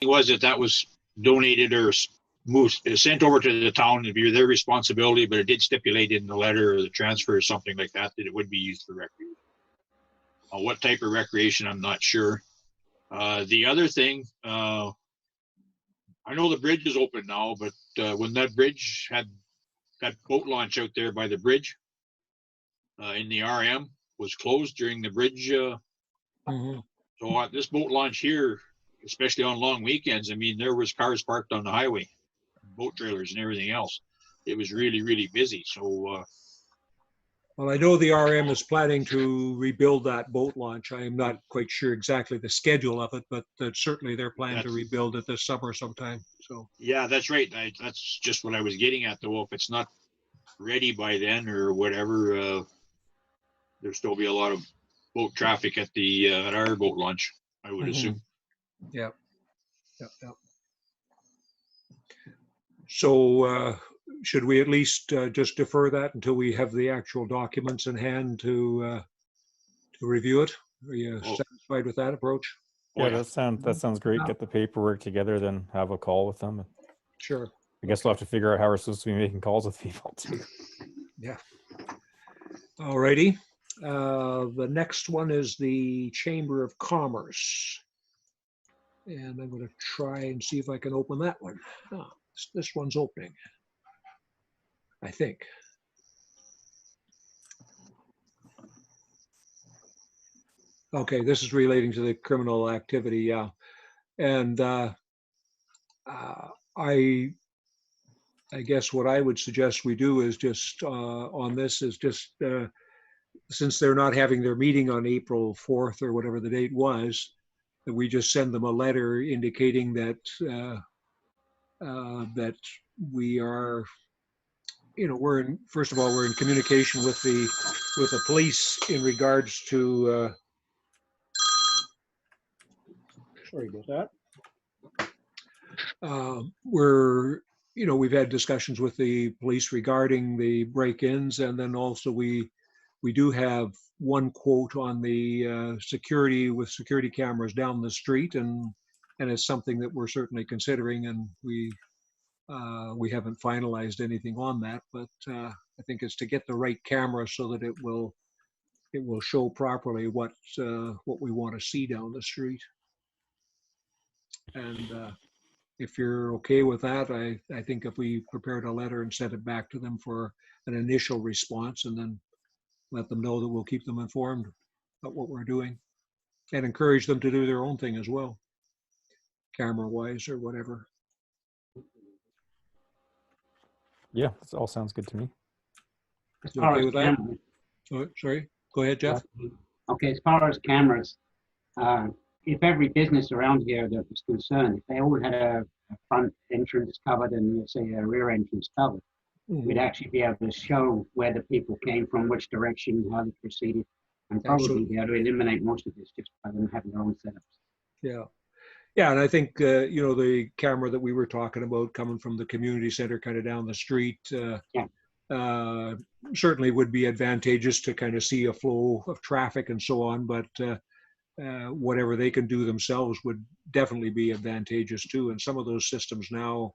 was that was donated or moved, sent over to the town. It'd be their responsibility, but it did stipulate in the letter or the transfer or something like that that it would be used for recreation. What type of recreation, I'm not sure. The other thing, I know the bridge is open now, but when that bridge had that boat launch out there by the bridge in the RM was closed during the bridge. So at this boat launch here, especially on long weekends, I mean, there was cars parked on the highway, boat trailers and everything else. It was really, really busy. So, well, I know the RM is planning to rebuild that boat launch. I am not quite sure exactly the schedule of it, but certainly they're planning to rebuild it this summer sometime. So yeah, that's right. That's just what I was getting at, though. If it's not ready by then or whatever, there'll still be a lot of boat traffic at the at our boat launch, I would assume. Yeah. So should we at least just defer that until we have the actual documents in hand to review it? Are you satisfied with that approach? Yeah, that sounds great. Get the paperwork together, then have a call with them. Sure. I guess we'll have to figure out how we're supposed to be making calls with people too. Yeah. All righty. The next one is the Chamber of Commerce. And I'm going to try and see if I can open that one. Oh, this one's opening, I think. Okay, this is relating to the criminal activity, yeah. And I guess what I would suggest we do is just on this is just since they're not having their meeting on April 4th or whatever the date was, that we just send them a letter indicating that that we are, first of all, we're in communication with the police in regards to. Sorry about that. We've had discussions with the police regarding the break-ins, and then also we do have one quote on the security with security cameras down the street, and it's something that we're certainly considering, and we haven't finalized anything on that, but I think it's to get the right camera so that it will show properly what we want to see down the street. And if you're okay with that, I think if we prepared a letter and sent it back to them for an initial response, and then let them know that we'll keep them informed about what we're doing, and encourage them to do their own thing as well, camera-wise or whatever. Yeah, that all sounds good to me. You okay with that? Sorry, go ahead, Jeff. Okay, as far as cameras, if every business around here that was concerned, if they all had a front entrance covered and let's say a rear entrance covered, we'd actually be able to show where the people came from, which direction, how they proceeded, and probably be able to eliminate most of this just by them having their own setups. Yeah, and I think the camera that we were talking about coming from the community center kind of down the street certainly would be advantageous to kind of see a flow of traffic and so on, but whatever they can do themselves would definitely be advantageous too. And some of those systems now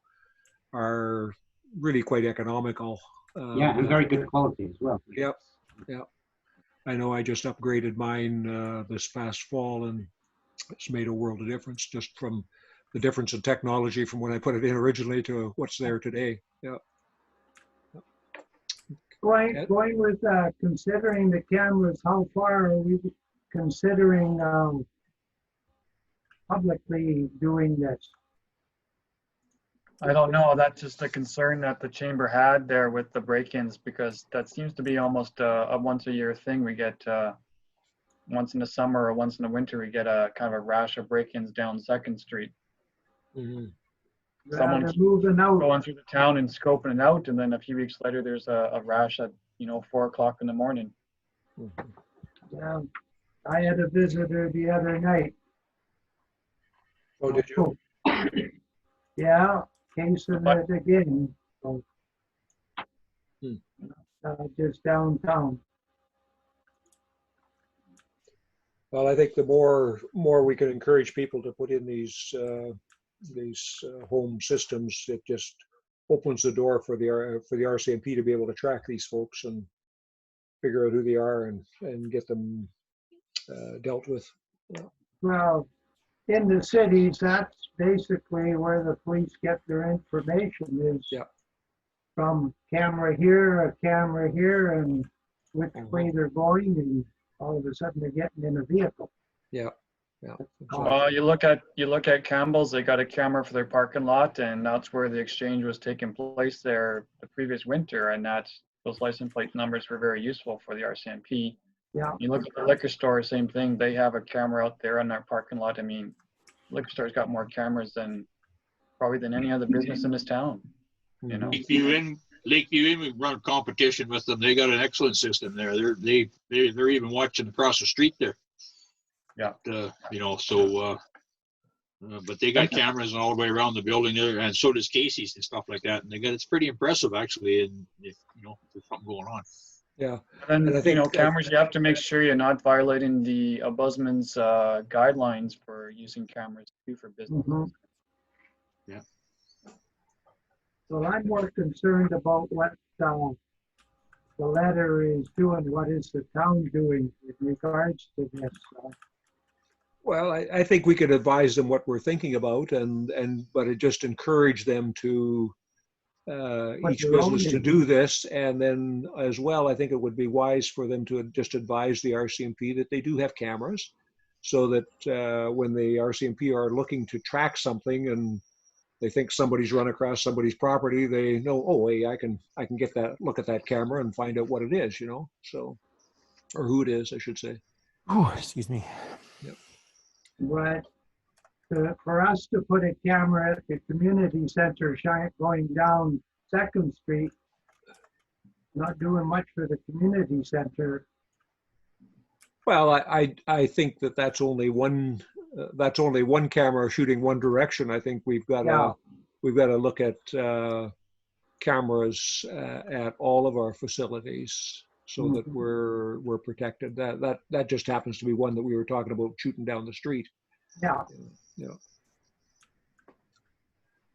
are really quite economical. And very good quality as well. Yep. I know I just upgraded mine this past fall, and it's made a world of difference just from the difference in technology from when I put it in originally to what's there today. Yeah. Going with considering the cameras, how far are we considering publicly doing this? I don't know. That's just a concern that the chamber had there with the break-ins, because that seems to be almost a once-a-year thing. We get once in the summer or once in the winter, we get a kind of a rash of break-ins down 2nd Street. Someone's moving out, going through the town and scoping it out, and then a few weeks later, there's a rash at 4 o'clock in the morning. Yeah, I had a visitor the other night. Oh, did you? Yeah, case of it again. So, just downtown. Well, I think the more we can encourage people to put in these home systems. It just opens the door for the RCMP to be able to track these folks and figure out who they are and get them dealt with. Well, in the cities, that's basically where the police get their information is Yeah. from camera here, a camera here, and which way they're going, and all of a sudden they're getting in a vehicle. Yeah. Yeah. Well, you look at Campbell's, they got a camera for their parking lot, and that's where the exchange was taking place there the previous winter, and those license plate numbers were very useful for the RCMP. Yeah. You look at the liquor store, same thing. They have a camera out there in their parking lot. I mean, liquor store's got more cameras than any other business in this town. You know. Lakeview Inn, we run a competition with them. They got an excellent system there. They're even watching across the street there. Yeah. But they got cameras all the way around the building there, and so does Casey's and stuff like that. And it's pretty impressive actually. And if there's something going on. Yeah. And I think cameras, you have to make sure you're not violating the ombudsman's guidelines for using cameras too for business. Mhm. Yeah. Well, I'm more concerned about what the letter is doing. What is the town doing in regards to this? Well, I think we could advise them what we're thinking about, but it just encourage them to each their own business to in. do this, and then as well, I think it would be wise for them to just advise the RCMP that they do have cameras, so that when the RCMP are looking to track something and they think somebody's run across somebody's property, they know, oh, hey, I can get that, look at that camera and find out what it is, so, or who it is, I should say. Oh, excuse me. Yep. But for us to put a camera at the community center going down 2nd Street, not doing much for the community center. Well, I think that's only one camera shooting one direction. I think we've got to look at cameras at all of our facilities so that we're protected. That just happens to be one that we were talking about shooting down the street. Yeah.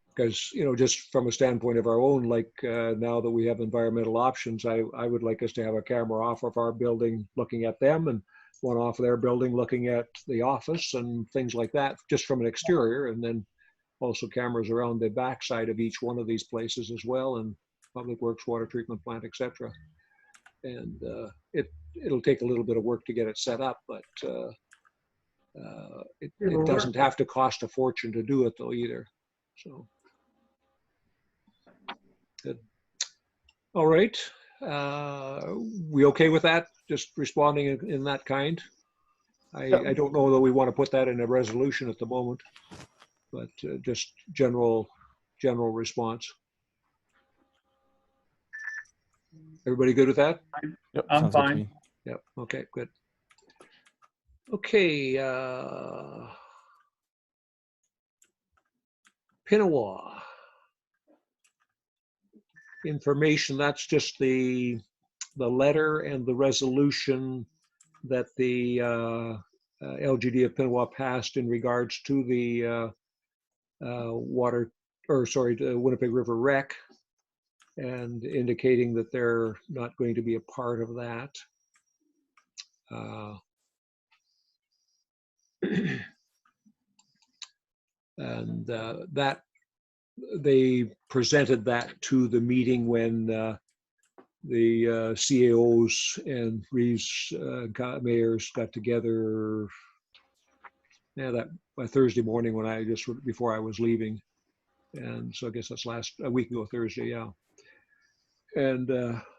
Because just from a standpoint of our own, like now that we have environmental options, I would like us to have a camera off of our building looking at them, and one off of their building looking at the office and things like that, just from an exterior, and then also cameras around the backside of each one of these places as well, and public works, water treatment plant, etc. And it'll take a little bit of work to get it set up, but it doesn't have to cost a fortune to do it though either. So good. All right. We okay with that? Just responding in that kind? I don't know that we want to put that in a resolution at the moment, but just general response. Everybody good with that? Yep, I'm sounds good to fine. me. Yep. Okay, good. Okay. Pinawa. Information, that's just the letter and the resolution that the LGD of Pinawa passed in regards to the the Winnipeg River Rec, and indicating that they're not going to be a part of that. And that they presented that to the meeting when the CAOs and Reeves mayors got together. That Thursday morning before I was leaving, and so I guess that's a week ago Thursday, yeah. And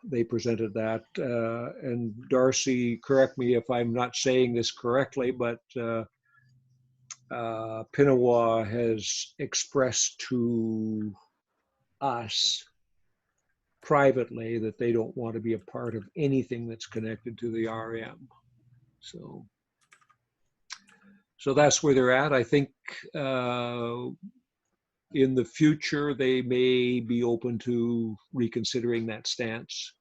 they presented that, and Darcy, correct me if I'm not saying this correctly, but Pinawa has expressed to us privately that they don't want to be a part of anything that's connected to the RM. So that's where they're at. I think in the future, they may be open to reconsidering that stance.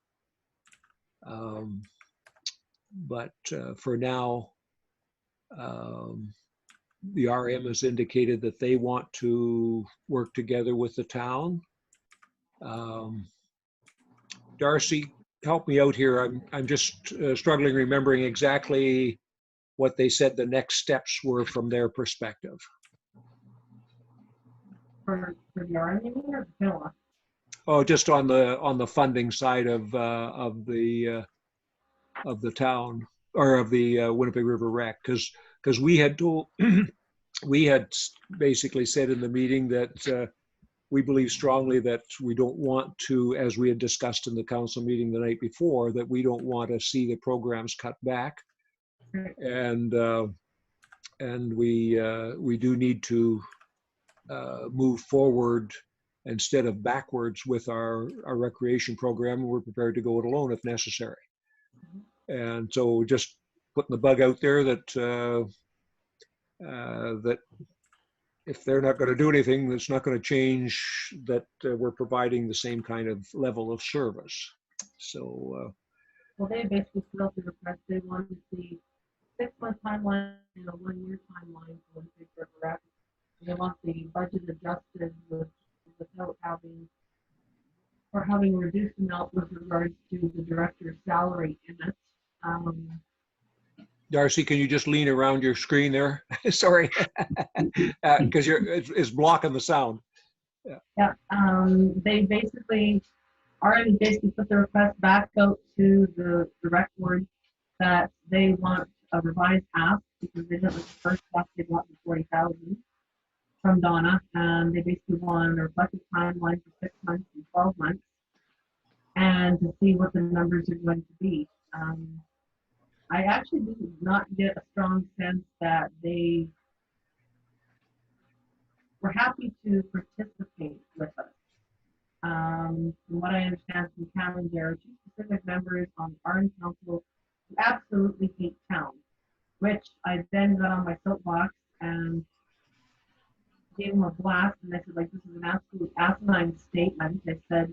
But for now, the RM has indicated that they want to work together with the town. Darcy, help me out here. I'm just struggling remembering exactly what they said the next steps were from their perspective. For the RM, you mean, or the Bylaw? Oh, just on the funding side of the town, or of the Winnipeg River Rec, because we had told we had basically said in the meeting that we believe strongly that we don't want to, as we had discussed in the council meeting the night before, that we don't want to see the programs cut back, and we do need to move forward instead of backwards with our recreation program. We're prepared to go it alone if necessary. And so just putting the bug out there that that if they're not going to do anything, that's not going to change that we're providing the same kind of level of service. So Well, they basically put out the request. They wanted to see 6-month timeline and a 1-year timeline for the big river rec. They want the budget adjusted without having reduced amount with regards to the director's salary in it. Darcy, can you just lean around your screen there? Sorry, because it's blocking the sound. Yeah, they basically put the request back out to the rec board that they want a revised ask, because they didn't like the first ask, they want the 40,000 from Donna, and they basically want a reflective timeline for 6 months and 12 months, and to see what the numbers are going to be. I actually did not get a strong sense that they were happy to participate with us. From what I understand from Cameron, there are 2 specific members on our council who absolutely hate town, which I then got on my soapbox and gave them a blast, and I said, like, this is an absolute asinine statement. I said,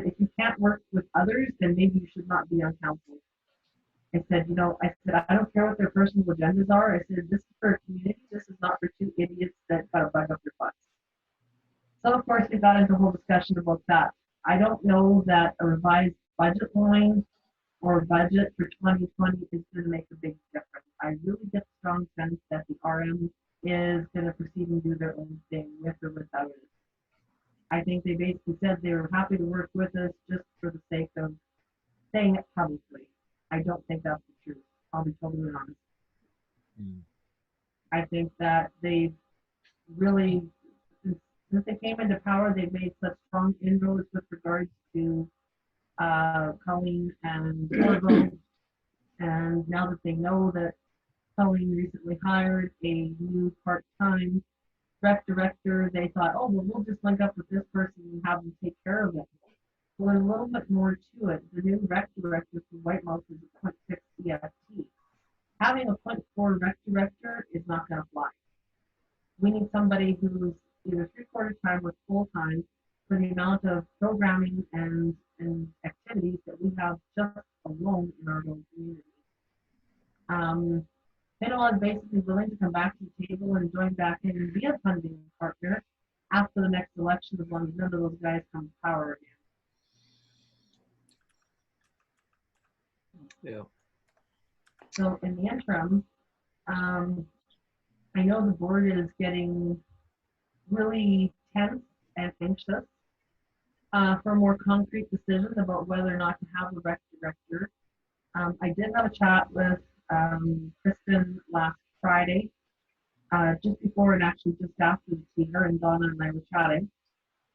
if you can't work with others, then maybe you should not be on council. I said, I don't care what their personal agendas are. I said, this is for a community. This is not for 2 idiots that got a bug up their butts. So, of course, we got into a whole discussion about that. I don't know that a revised budget line or budget for 2020 is going to make a big difference. I really get a strong sense that the RM is going to proceed and do their own thing with or without it. I think they basically said they were happy to work with us just for the sake of saying it publicly. I don't think that's the truth. I'll be totally honest. I think that they've really, since they came into power, they've made such strong inroads with regards to Colleen and Orville. And now that they know that Colleen recently hired a new part-time rec director, they thought, oh, well, we'll just link up with this person and have them take care of it. Well, there's a little bit more to it. The new rec director for Whitemouth is a 0.6 CFT. Having a 0.4 rec director is not going to fly. We need somebody who's either 3/4 time or full time for the amount of programming and activities that we have just alone in our own community. Bylaw is basically willing to come back to the table and join back in and be a funding partner after the next election, as long as none of those guys come to power again. Yeah. So in the interim, I know the board is getting really tense and anxious for a more concrete decision about whether or not to have a rec director. I did have a chat with Kristen last Friday, just before and actually just after the tea. Her and Donna and I were chatting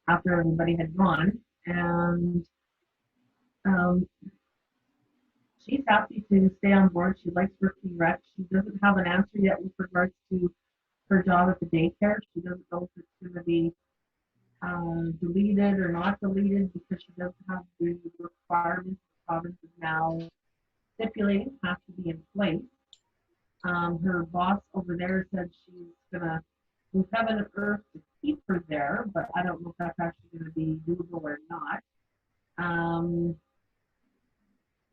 after everybody had gone, and she's happy to stay on board. She likes working rec. She doesn't have an answer yet with regards to her job at the daycare. She doesn't know if it's going to be deleted or not deleted, because she doesn't have the requirements the province is now stipulating have to be in place. Her boss over there said she's gonna move heaven and earth to keep her there, but I don't know if that's actually going to be doable or not.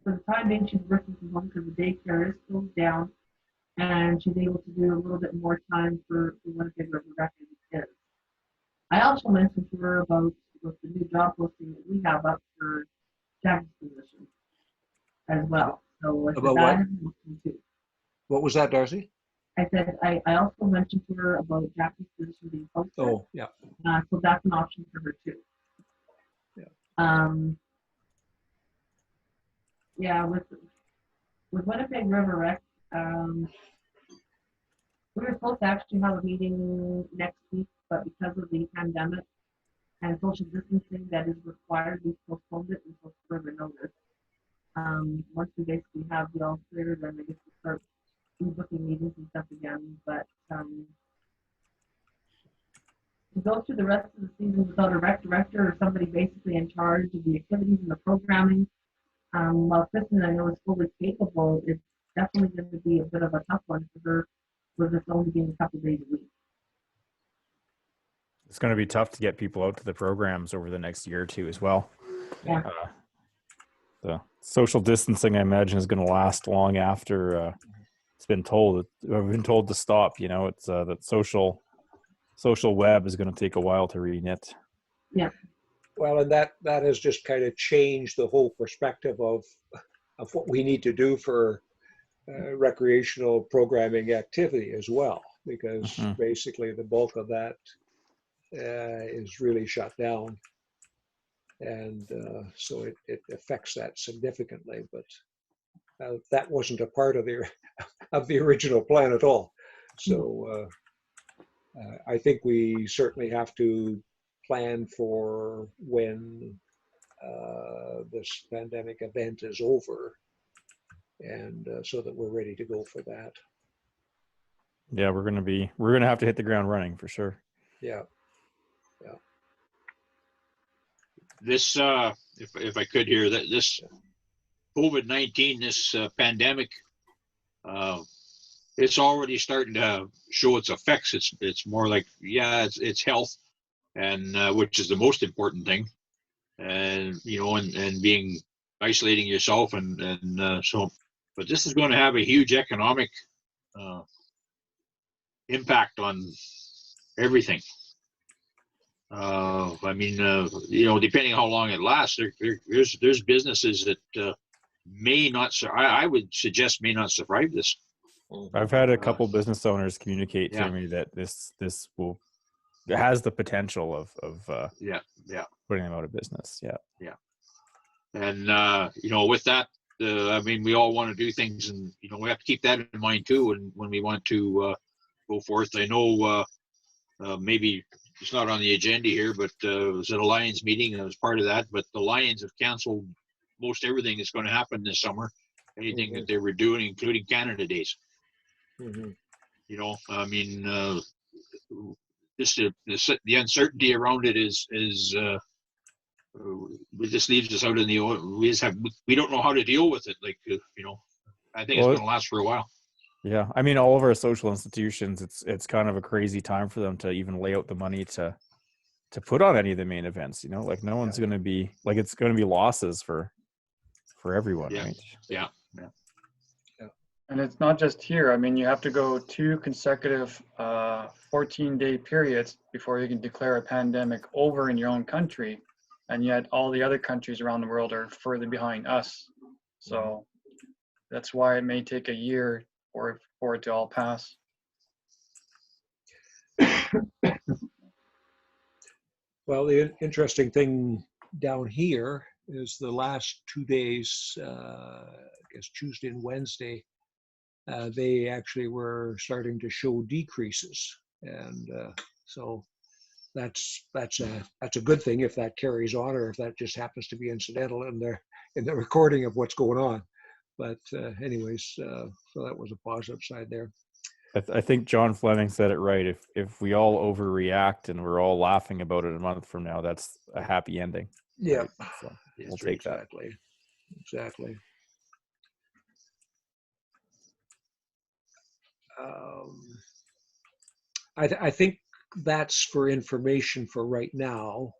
For the time being, she's working from home because the daycare is closed down. and she's able to do a little bit more time for Winnipeg River Rec as it is. I also mentioned to her about the new job posting that we have up for Jack's position as well. So I said About that what? is an option too. What was that, Darcy? I said I also mentioned to her about Jackie's position being posted. Oh, yeah. So that's an option for her too. Yeah. Yeah, with Winnipeg River Rec, we were supposed to actually have a meeting next week, but because of the pandemic and social distancing that is required, we postponed it until further notice. Once we basically have the all clear, then I guess we'll start rebooking meetings and stuff again. But to go through the rest of the season without a rec director or somebody basically in charge of the activities and the programming, while Kristen I know is fully capable, it's definitely going to be a bit of a tough one for her, with this only being a couple days a week. It's going to be tough to get people out to the programs over the next year or two as well. Yeah. The social distancing, I imagine, is going to last long after it's been told. We've been told to stop. You know, it's that social web is going to take a while to reknit. Yeah. Well, and that has just kind of changed the whole perspective of what we need to do for recreational programming activity as well, because basically the bulk of that is really shut down, and so it affects that significantly. But that wasn't a part of the original plan at all. So I think we certainly have to plan for when this pandemic event is over, and so that we're ready to go for that. Yeah, we're gonna have to hit the ground running for sure. Yeah. This, if I could hear that, this COVID-19, this pandemic, it's already starting to show its effects. It's more like, yeah, it's health, and which is the most important thing, and you know, and being isolating yourself, and so, but this is going to have a huge economic impact on everything. I mean, you know, depending how long it lasts, there's businesses that may not. I would suggest may not survive this. I've had a couple business owners communicate yeah. to me that this has the potential of putting them out of business. Yeah. And you know, with that, I mean, we all want to do things, and you know, we have to keep that in mind too. And when we want to go forth, I know maybe it's not on the agenda here, but it was at a Lions meeting, and I was part of that. But the Lions have canceled most everything that's going to happen this summer. Anything that they were doing, including Canada Days. You know, I mean, just the uncertainty around it is it just leaves us out in the we don't know how to deal with it. Like you know, I think it's going to last for a while. Yeah, I mean, all of our social institutions, it's kind of a crazy time for them to even lay out the money to put on any of the main events. You know, like no one's going to be like, it's going to be losses for everyone, right? Yeah. And it's not just here. I mean, you have to go 2 consecutive 14-day periods before you can declare a pandemic over in your own country. And yet all the other countries around the world are further behind us. So that's why it may take a year for it to all pass. Well, the interesting thing down here is the last 2 days, I guess Tuesday and Wednesday, they actually were starting to show decreases, and so that's a good thing if that carries on, or if that just happens to be incidental in the recording of what's going on. But anyways, so that was a positive side there. I think John Fleming said it right. If we all overreact and we're all laughing about it a month from now, that's a happy ending. Yeah, right? So we'll take that. Exactly. I think that's for information for right now.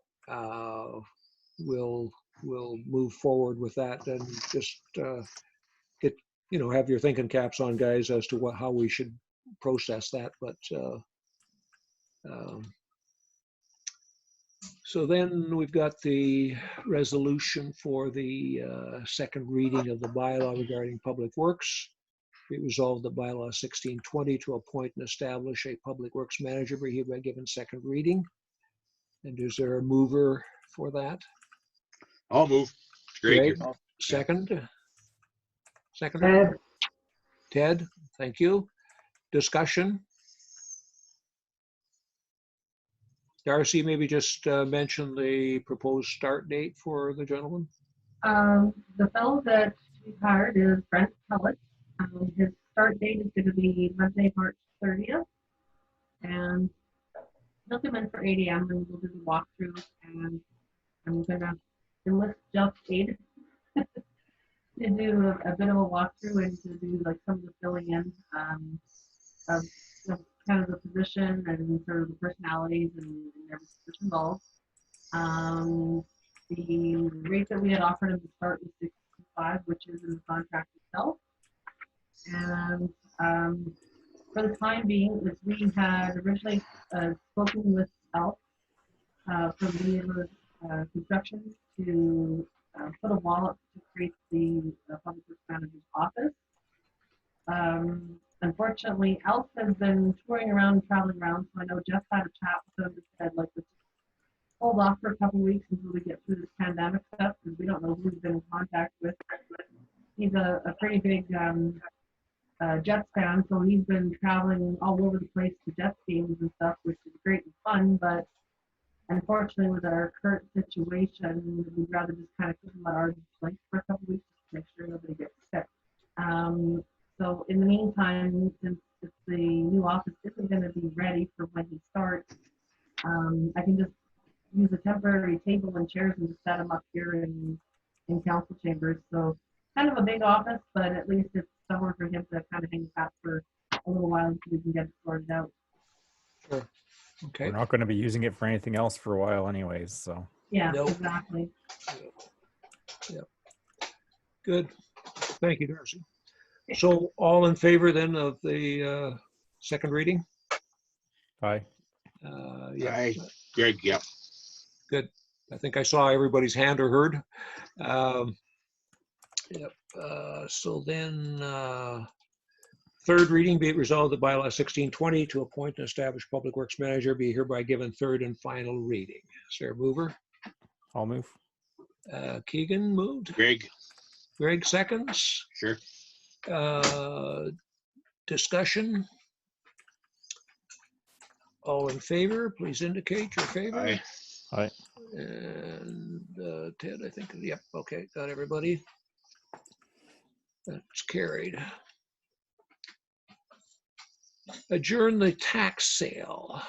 We'll move forward with that and just have your thinking caps on, guys, as to how we should process that. But so then we've got the resolution for the second reading of the bylaw regarding public works. Be resolved that bylaw 1620 to appoint and establish a public works manager be hereby given second reading. And is there a mover for that? I'll move. It's great. Greg, Here. second. Second. Ted, Ted, thank you. Discussion. Darcy, maybe just mention the proposed start date for the gentleman. The fellow that we hired is Brent Pellet. His start date is going to be Monday, March 30th. And he'll come in for 8 a.m. and we'll do the walkthrough. And I'm going to enlist Jeff's aid to do a bit of a walkthrough and to do like some of the filling in of kind of the position and sort of the personalities and everything that's involved. The rate that we had offered him to start was 65, which is in the contract itself. And for the time being, we had originally spoken with Elf from Beaver Construction to put a wall up to create the public works manager's office. Unfortunately, Elf has been touring around, traveling around, so I know Jeff had a chat with him and said, like, let's hold off for a couple of weeks until we get through this pandemic stuff, because we don't know who we've been in contact with. He's a pretty big Jets fan, so he's been traveling all over the place to Jets games and stuff, which is great and fun, but unfortunately with our current situation, we'd rather just kind of keep him at our place for a couple of weeks to make sure nobody gets sick. So in the meantime, since the new office isn't going to be ready for when he starts, I can just use a temporary table and chairs and just set him up here in council chambers. So kind of a big office, but at least it's somewhere for him to kind of hang out for a little while until we can get it sorted out. Sure. Okay. We're not going to be using it for anything else for a while anyways, so. Yeah, Nope. exactly. Yep. Good. Thank you, Darcy. So all in favor then of the second reading? Aye. Yeah. Aye. Greg, yeah. Good. I think I saw everybody's hand or heard. Yep. So then, third reading, be it resolved that bylaw 1620 to appoint and establish public works manager be hereby given third and final reading. Is there a mover? I'll move. Keegan moved. Greg, Greg seconds. sure. Discussion. All in favor, please indicate your favor. Aye. Aye. And Ted, I think, yep, okay, got everybody. That's carried. Adjourn the tax sale.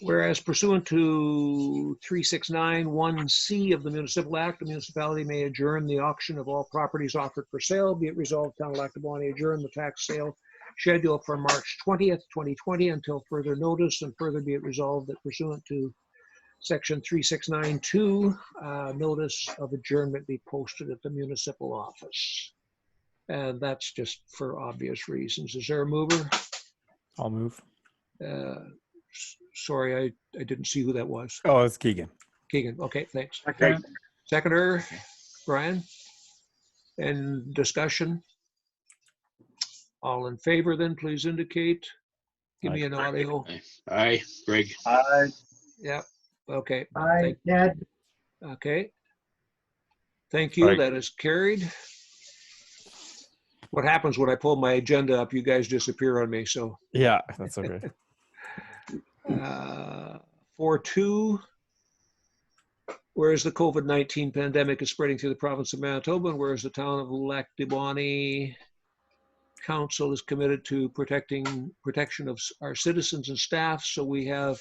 Whereas pursuant to 3691C of the Municipal Act, the municipality may adjourn the auction of all properties offered for sale. Be it resolved, Town of Lac du Bonnet adjourn the tax sale schedule for March 20th, 2020 until further notice, and further be it resolved that pursuant to Section 3692, notice of adjournment be posted at the municipal office. And that's just for obvious reasons. Is there a mover? I'll move. Sorry, I didn't see who that was. Oh, it's Keegan. Keegan, okay, thanks. Greg, Seconder, Brian? And discussion? All in favor then, please indicate. Give me an audio. aye. Greg, Aye. Yep, okay, aye, Ted, okay. Thank you, Aye. that is carried. What happens when I pull my agenda up, you guys disappear on me, so. Yeah, that's okay. 4.2, whereas the COVID-19 pandemic is spreading through the province of Manitoba, and whereas the town of Lac du Bonnet Council is committed to protection of our citizens and staff, so we are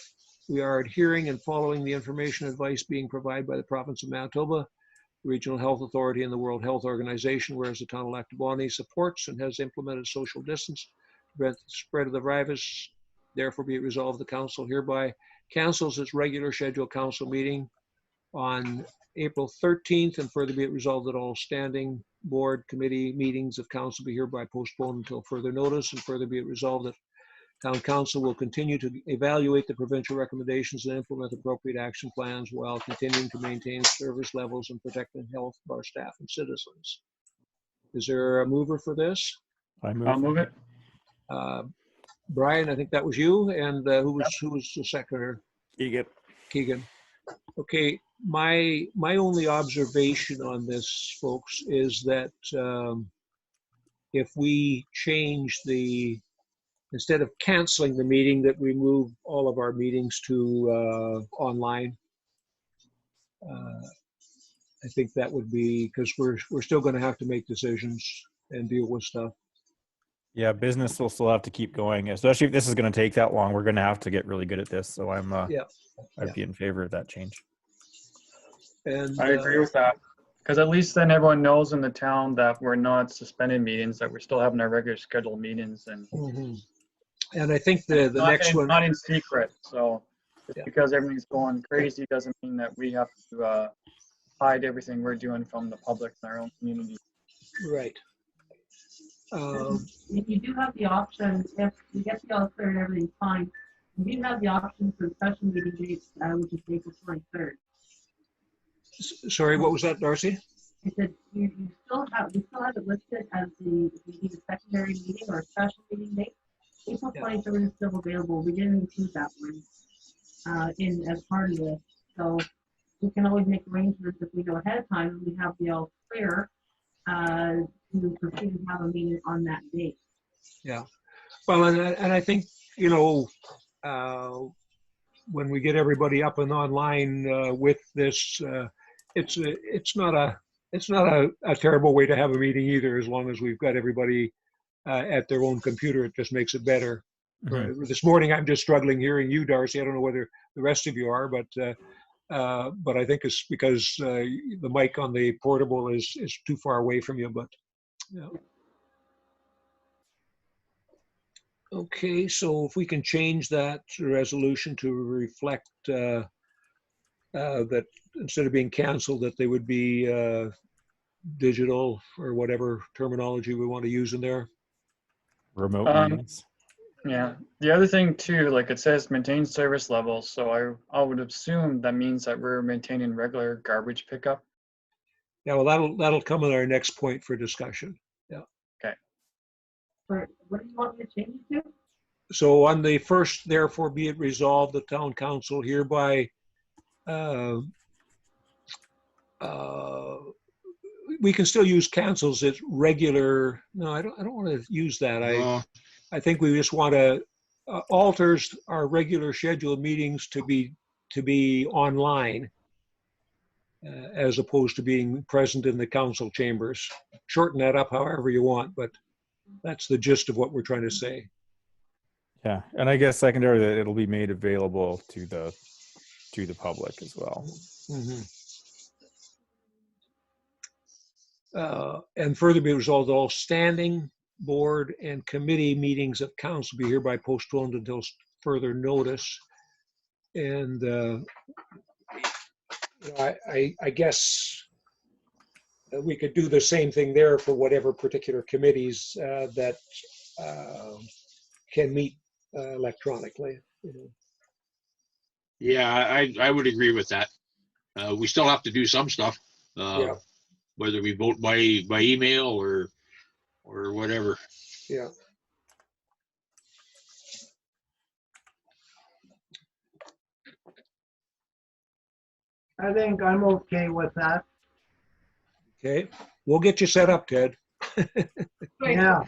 adhering and following the information and advice being provided by the province of Manitoba, Regional Health Authority, and the World Health Organization, whereas the town of Lac du Bonnet supports and has implemented social distance to prevent the spread of the virus. Therefore be it resolved, the council hereby cancels its regular scheduled council meeting on April 13th, and further be it resolved that all standing board committee meetings of council be hereby postponed until further notice, and further be it resolved that town council will continue to evaluate the provincial recommendations and implement appropriate action plans while continuing to maintain service levels and protect the health of our staff and citizens. Is there a mover for this? I'll move it. Brian, I think that was you, and who was the seconder? Keegan. Okay, my only observation on this, folks, is that if we change instead of canceling the meeting, that we move all of our meetings to online. I think that would be, because we're still going to have to make decisions and deal with stuff. Yeah, business will still have to keep going, especially if this is going to take that long. We're going to have to get really good at this. So I'd be in favor of that change. And I agree with that. Because at least then everyone knows in the town that we're not suspending meetings, that we're still having our regular scheduled meetings, and and I think the next one, not in secret. So just because everything's going crazy doesn't mean that we have to hide everything we're doing from the public in our own community. Right. You do have the option, if you get the all clear and everything's fine, you do have the option for special meeting dates, which is April 23rd. Sorry, what was that, Darcy? I said you still have it listed as the secondary meeting or a special meeting date. April 23rd is still available. We didn't include that one in as part of this, so we can always make arrangements if we go ahead of time and we have the all clear to proceed and have a meeting on that date. Yeah. Well, and I think, when we get everybody up and online with this, it's not a terrible way to have a meeting either, as long as we've got everybody at their own computer. It just makes it better. Mm-hmm. This morning, I'm just struggling hearing you, Darcy. I don't know whether the rest of you are, but I think it's because the mic on the portable is too far away from you. But yeah. Okay, so if we can change that resolution to reflect that instead of being canceled, that they would be digital, or whatever terminology we want to use in there. Remote meetings. Yeah. The other thing too, like it says maintain service levels. So I would assume that means that we're maintaining regular garbage pickup. Yeah, well, that'll come in our next point for discussion. Yeah. Okay. What do you want me to change it to? So on the first, therefore be it resolved, the town council hereby we can still use cancels as regular. No, I don't want to use that. I think we just want to alters our regular scheduled meetings to be online as opposed to being present in the council chambers. Shorten that up however you want, but that's the gist of what we're trying to say. Yeah, and I guess secondarily that it'll be made available to the public as well. Mm-hmm. And further be resolved, all standing board and committee meetings of council be hereby postponed until further notice. And I guess we could do the same thing there for whatever particular committees that can meet electronically. Yeah, I would agree with that. We still have to do some stuff, whether we vote by email or whatever. Yeah. I think I'm okay with that. Okay, we'll get you set up, Ted. Yeah.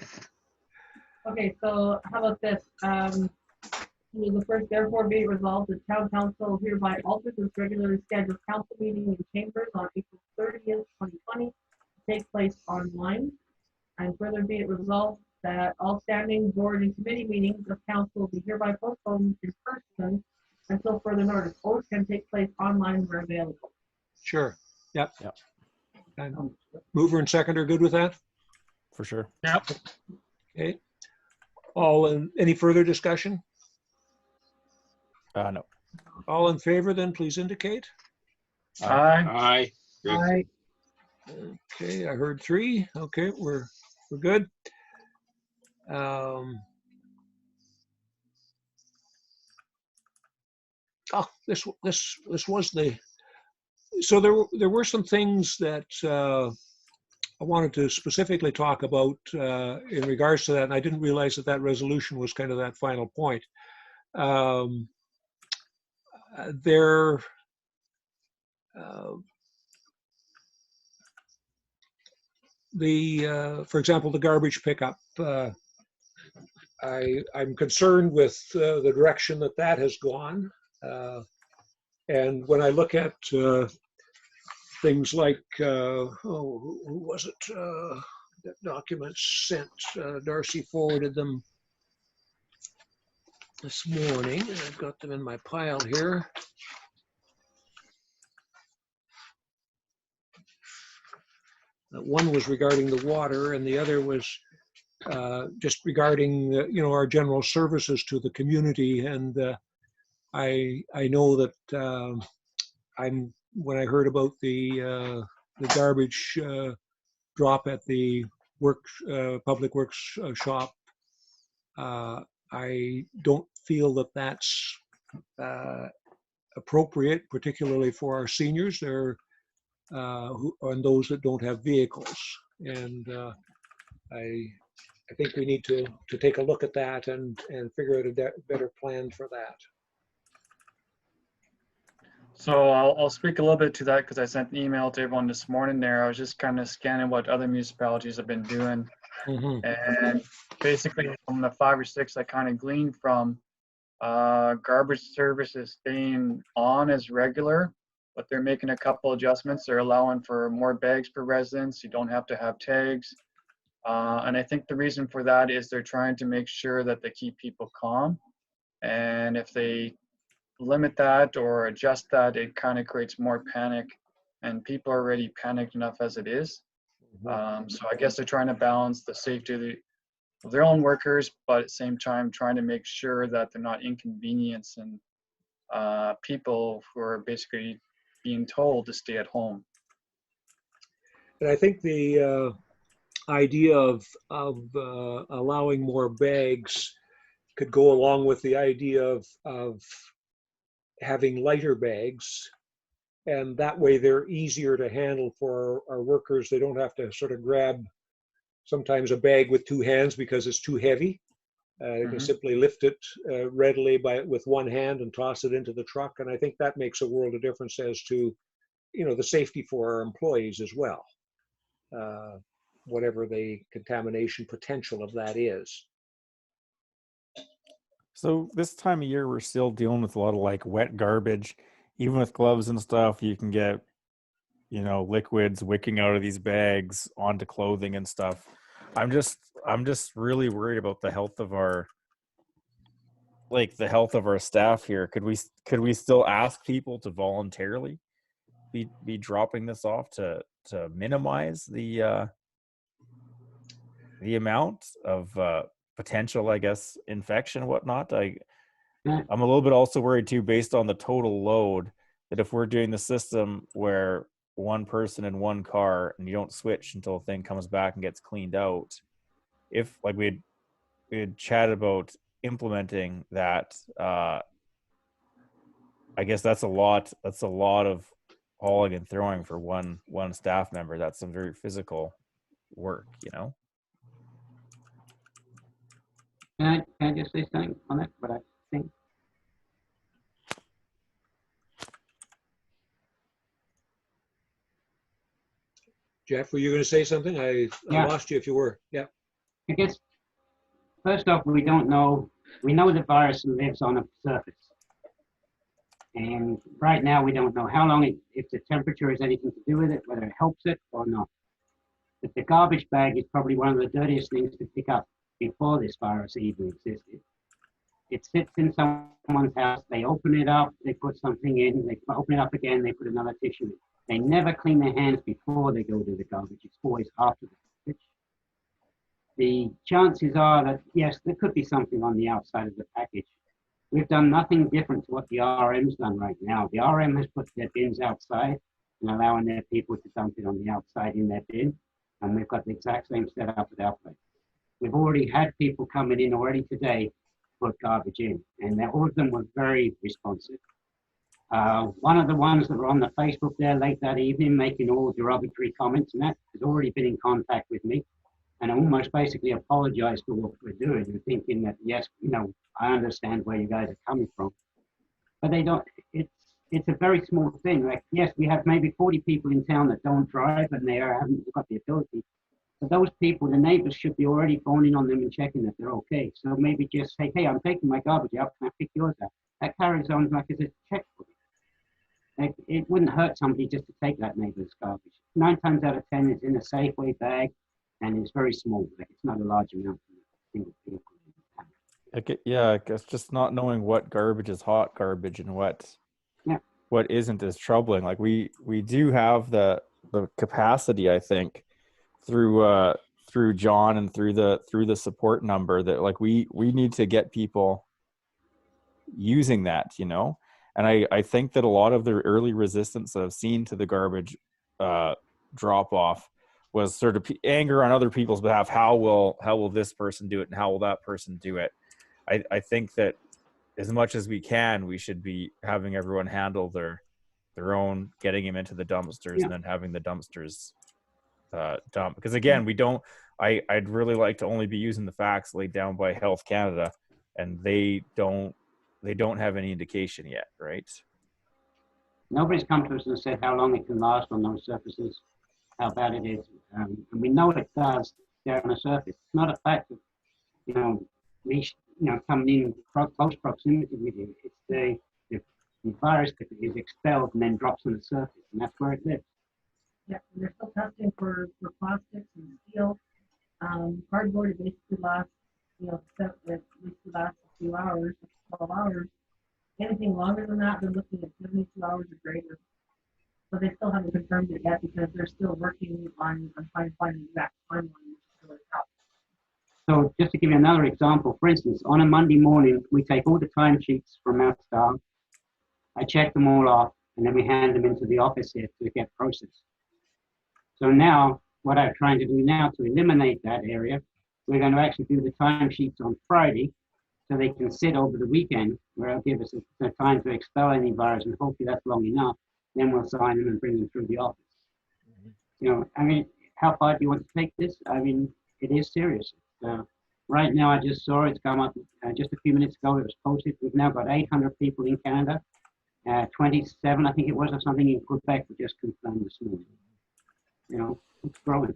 Okay, so how about this? The first, therefore be it resolved, the town council hereby alters its regularly scheduled council meeting in chambers on April 30th, 2020, to take place online. And further be it resolved that all standing board and committee meetings of council be hereby postponed in person until further notice. Both can take place online where available. Sure. Yep. And mover and seconder good with that? For sure. Yep. Okay. Any further discussion? No. All in favor, then please indicate. Aye. Aye. Greg? Aye. Okay, I heard 3. Okay, we're good. This was the, so there were some things that I wanted to specifically talk about in regards to that, and I didn't realize that resolution was kind of that final point. There, for example, the garbage pickup. I'm concerned with the direction that has gone, and when I look at things like, who was it? That documents sent. Darcy forwarded them this morning. I've got them in my pile here. One was regarding the water, and the other was just regarding our general services to the community. And I know that when I heard about the garbage drop at the public works shop, I don't feel that that's appropriate, particularly for our seniors. They're and those that don't have vehicles. And I think we need to take a look at that and figure out a better plan for that. So I'll speak a little bit to that because I sent an email to everyone this morning there. I was just kind of scanning what other municipalities have been doing. And basically from the 5 or 6 I kind of gleaned from, garbage service is staying on as regular, but they're making a couple adjustments. They're allowing for more bags per residence. You don't have to have tags. And I think the reason for that is they're trying to make sure that they keep people calm. And if they limit that or adjust that, it kind of creates more panic, and people are already panicked enough as it is. So I guess they're trying to balance the safety of their own workers, but at the same time trying to make sure that they're not inconveniencing people who are basically being told to stay at home. And I think the idea of allowing more bags could go along with the idea of having lighter bags, and that way they're easier to handle for our workers. They don't have to sort of grab sometimes a bag with 2 hands because it's too heavy. They can simply lift it readily with one hand and toss it into the truck. And I think that makes a world of difference as to, the safety for our employees as well, whatever the contamination potential of that is. So this time of year, we're still dealing with a lot of like wet garbage. Even with gloves and stuff, you can get, liquids wicking out of these bags onto clothing and stuff. I'm just really worried about the health of our staff here. Could we still ask people to voluntarily be dropping this off to minimize the amount of potential, I guess, infection and whatnot? I'm a little bit also worried too, based on the total load, that if we're doing the system where one person in one car and you don't switch until the thing comes back and gets cleaned out, if like we had chatted about implementing that, I guess that's a lot of hauling and throwing for one staff member. That's some very physical work, Can I just say something on that? What I think. Jeff, were you going to say something? I lost you if you were. Yeah. I guess, first off, we don't know. We know the virus lives on a surface. And right now, we don't know how long, if the temperature has anything to do with it, whether it helps it or not. But the garbage bag is probably one of the dirtiest things to pick up before this virus even existed. It sits in someone's house, they open it up, they put something in, they open it up again, they put another tissue in. They never clean their hands before they go to the garbage. It's always after the garbage. The chances are that, yes, there could be something on the outside of the package. We've done nothing different to what the RM's done right now. The RM has put their bins outside. and allowing their people to dump it on the outside in their bin. And we've got the exact same setup at our place. We've already had people coming in already today to put garbage in, and all of them were very responsive. One of the ones that were on the Facebook there late that evening making all derogatory comments and that has already been in contact with me and almost basically apologized for what we're doing and thinking that, yes, I understand where you guys are coming from. But they don't, it's a very small thing. Like, yes, we have maybe 40 people in town that don't drive and they haven't got the ability. But those people, the neighbors should be already phoning on them and checking that they're okay. So maybe just say, hey, I'm taking my garbage out. Can I pick yours up? That carries on like it's a check for you. Like, it wouldn't hurt somebody just to take that neighbor's garbage. 9 times out of 10, it's in a Safeway bag and it's very small. Like, it's not a large amount for a single vehicle. Yeah, I guess just not knowing what garbage is hot garbage and what isn't is troubling. Like we do have the capacity, I think, through John and through the support number that like we need to get people using that, And I think that a lot of the early resistance that I've seen to the garbage drop off was sort of anger on other people's behalf. How will this person do it, and how will that person do it? I think that as much as we can, we should be having everyone handle their own, getting them into the dumpsters, and then having the dumpsters dump. Because again, I'd really like to only be using the facts laid down by Health Canada, and they don't have any indication yet, right? Nobody's come to us and said how long it can last on those surfaces, how bad it is. And we know it does there on the surface. It's not a fact of, coming in close proximity with you. It's the virus that is expelled and then drops on the surface, and that's where it lives. Yeah, and they're still testing for plastics and steel. Cardboard, it basically lasts, lasts a few hours, 12 hours. Anything longer than that, they're looking at 72 hours or greater. But they still haven't confirmed it yet because they're still working on trying to find the exact timeline, which is really tough. So just to give you another example, for instance, on a Monday morning, we take all the timesheets from our staff. I check them all off, and then we hand them into the office here to get processed. So now, what I'm trying to do now to eliminate that area, we're going to actually do the timesheets on Friday, so they can sit over the weekend, where it'll give us a time to expel any virus, and hopefully that's long enough. Then we'll sign them and bring them through the office. How far do you want to take this? It is serious. Right now, I just saw it's come up just a few minutes ago. It was posted. We've now got 800 people in Canada. 27, I think it was, or something in Quebec. We just confirmed this morning. It's growing.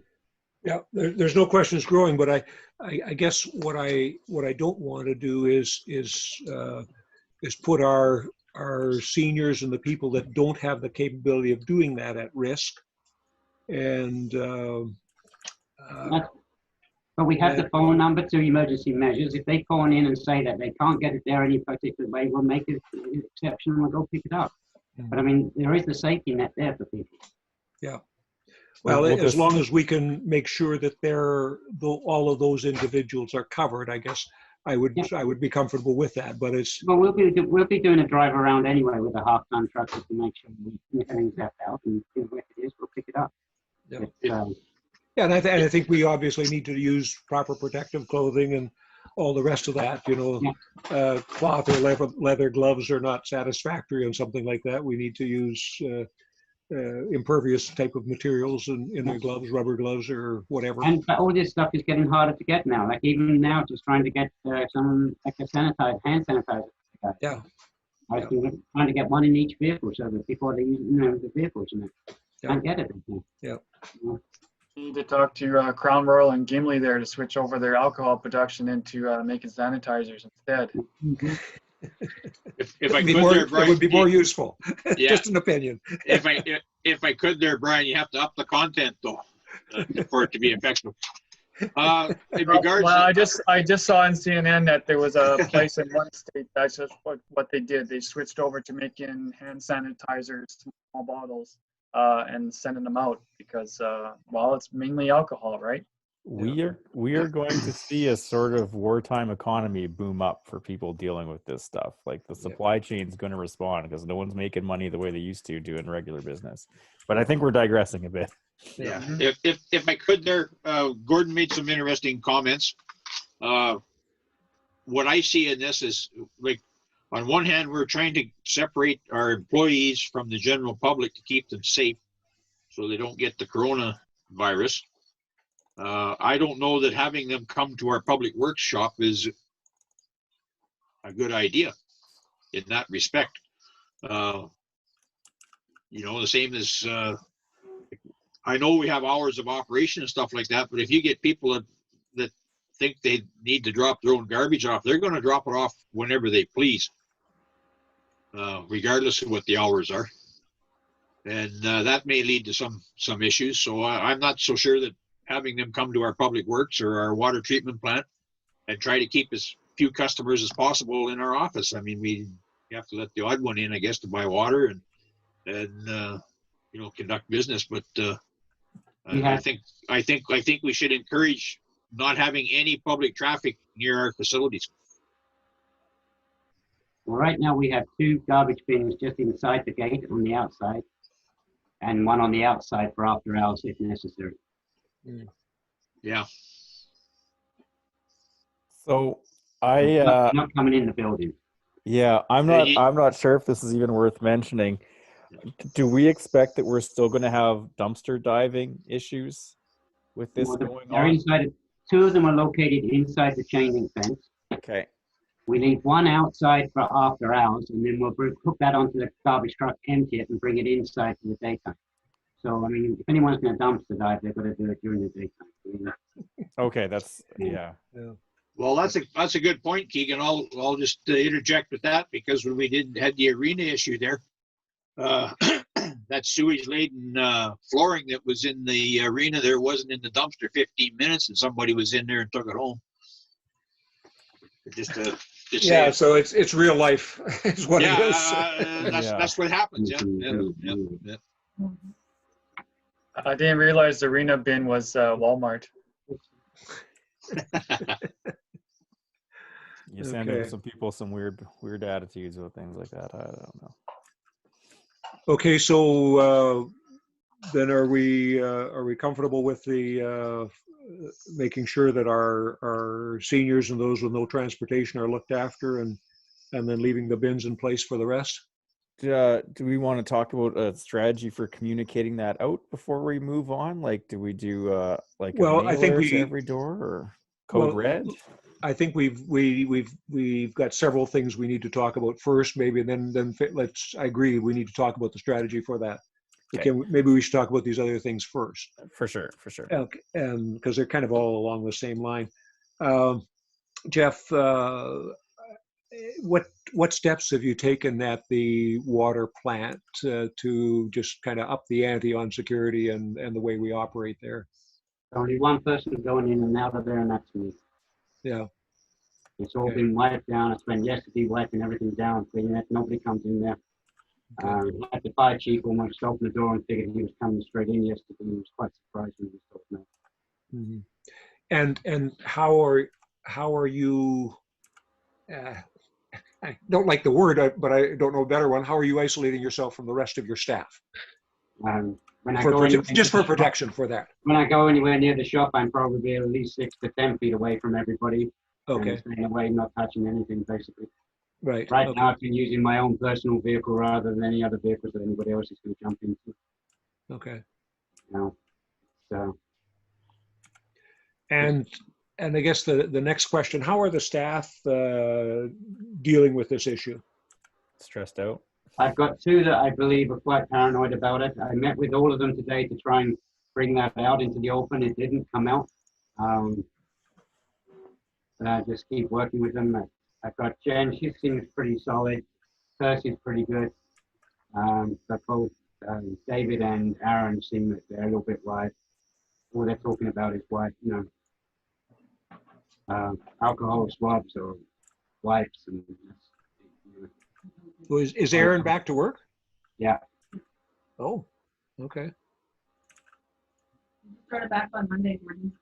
Yeah, there's no question it's growing, but I guess what I don't want to do is put our seniors and the people that don't have the capability of doing that at risk. And but we have the phone number to emergency measures. If they phone in and say that they can't get it there any particular way, we'll make it an exception and we'll go pick it up. But there is the safety net there for people. Yeah. Well, as long as we can make sure that all of those individuals are covered, I guess I would be comfortable with that. But we'll be doing a drive around anyway with a half-ton truck to make sure everything's left out, and if it is, we'll pick it up. Yeah, and I think we obviously need to use proper protective clothing and all the rest of that. Cloth or leather gloves are not satisfactory on something like that. We need to use impervious type of materials in their gloves, rubber gloves or whatever. And all this stuff is getting harder to get now. Like even now, just trying to get some like a hand sanitizer. Yeah. I was trying to get one in each vehicle so that before they use the vehicles can't get it. Yeah. You need to talk to Crown Royal and Gimli there to switch over their alcohol production into making sanitizers instead. If I could, Brian, it would be more useful. Yeah. Just an opinion. If I could, Brian, you have to up the content though for it to be effective. I just saw on CNN that there was a place in one state that's just what they did. They switched over to making hand sanitizers, small bottles, and sending them out because it's mainly alcohol, right? we are going to see a sort of wartime economy boom up for people dealing with this stuff. Like the supply chain is going to respond because no one's making money the way they used to doing regular business. But I think we're digressing a bit. Yeah. If I could there, Gordon made some interesting comments. What I see in this is, like, on one hand, we're trying to separate our employees from the general public to keep them safe so they don't get the coronavirus. I don't know that having them come to our public works shop is a good idea in that respect. The same as, I know we have hours of operation and stuff like that, but if you get people that think they need to drop their own garbage off, they're going to drop it off whenever they please, regardless of what the hours are. And that may lead to some issues. So I'm not so sure that having them come to our public works or our water treatment plant and try to keep as few customers as possible in our office. I mean, we have to let the odd one in, I guess, to buy water and conduct business. But I think we should encourage not having any public traffic near our facilities. Well, right now we have 2 garbage bins just inside the gate on the outside, and one on the outside for after hours if necessary. Yeah. So not coming in the building. Yeah, I'm not sure if this is even worth mentioning. Do we expect that we're still going to have dumpster diving issues with this going They're on? inside. 2 of them are located inside the chain link fence. Okay. We leave one outside for after hours, and then we'll hook that onto the garbage truck, empty it, and bring it inside for the daytime. So, I mean, if anyone's going to dumpster dive, they've got to do it during the daytime. Okay, that's yeah. Well, that's a good point, Keegan. I'll just interject with that, because when we had the arena issue there, that sewage-laden flooring that was in the arena there wasn't in the dumpster 15 minutes, and somebody was in there and took it home. Yeah, so it's real life is what it is. That's what happens. Yeah. I didn't realize the arena bin was Walmart. You send some people some weird attitudes about things like that. I don't know. Okay, so then are we comfortable with the making sure that our seniors and those with no transportation are looked after, and then leaving the bins in place for the rest? Do we want to talk about a strategy for communicating that out before we move on? Like, do we do a I think to every door or code red? I think we've got several things we need to talk about first, maybe, and then I agree, we need to talk about the strategy for that. Okay, maybe we should talk about these other things first. For sure. Okay, because they're kind of all along the same line. Jeff, what steps have you taken at the water plant to just kind of up the ante on security and the way we operate there? Only one person going in and out of there, and that's me. Yeah. It's all been wiped down. I spent yesterday wiping everything down, cleaning it. Nobody comes in there. Like the fire chief almost opened the door and figured he was coming straight in yesterday. He was quite surprised when he was opening it. And how are you? I don't like the word, but I don't know a better one. How are you isolating yourself from the rest of your staff? Just for protection for that. When I go anywhere near the shop, I'm probably at least 6 to 10 feet away from everybody. Okay. And staying away, not touching anything, basically. Right. Right now, I've been using my own personal vehicle rather than any other vehicles that anybody else is going to jump into. Okay. So. And I guess the next question: how are the staff dealing with this issue? Stressed out. I've got 2 that I believe are quite paranoid about it. I met with all of them today to try and bring that out into the open. It didn't come out. But I just keep working with them. I've got Jen, she seems pretty solid. Percy's pretty good. But both David and Aaron seem that they're a little bit wide. All they're talking about is alcohol swabs or wipes. And is Aaron back to work? Yeah. Oh, okay. Started back on Monday morning.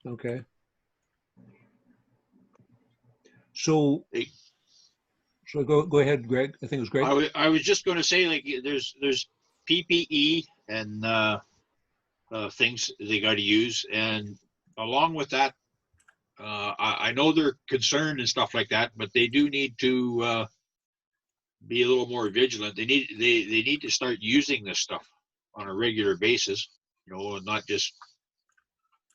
Okay. So, Hey. so go ahead, Greg. I think it was Greg. I was just going to say, like, there's PPE and things they got to use, and along with that, I know they're concerned and stuff like that, but they do need to be a little more vigilant. They need to start using this stuff on a regular basis, you know, and not just,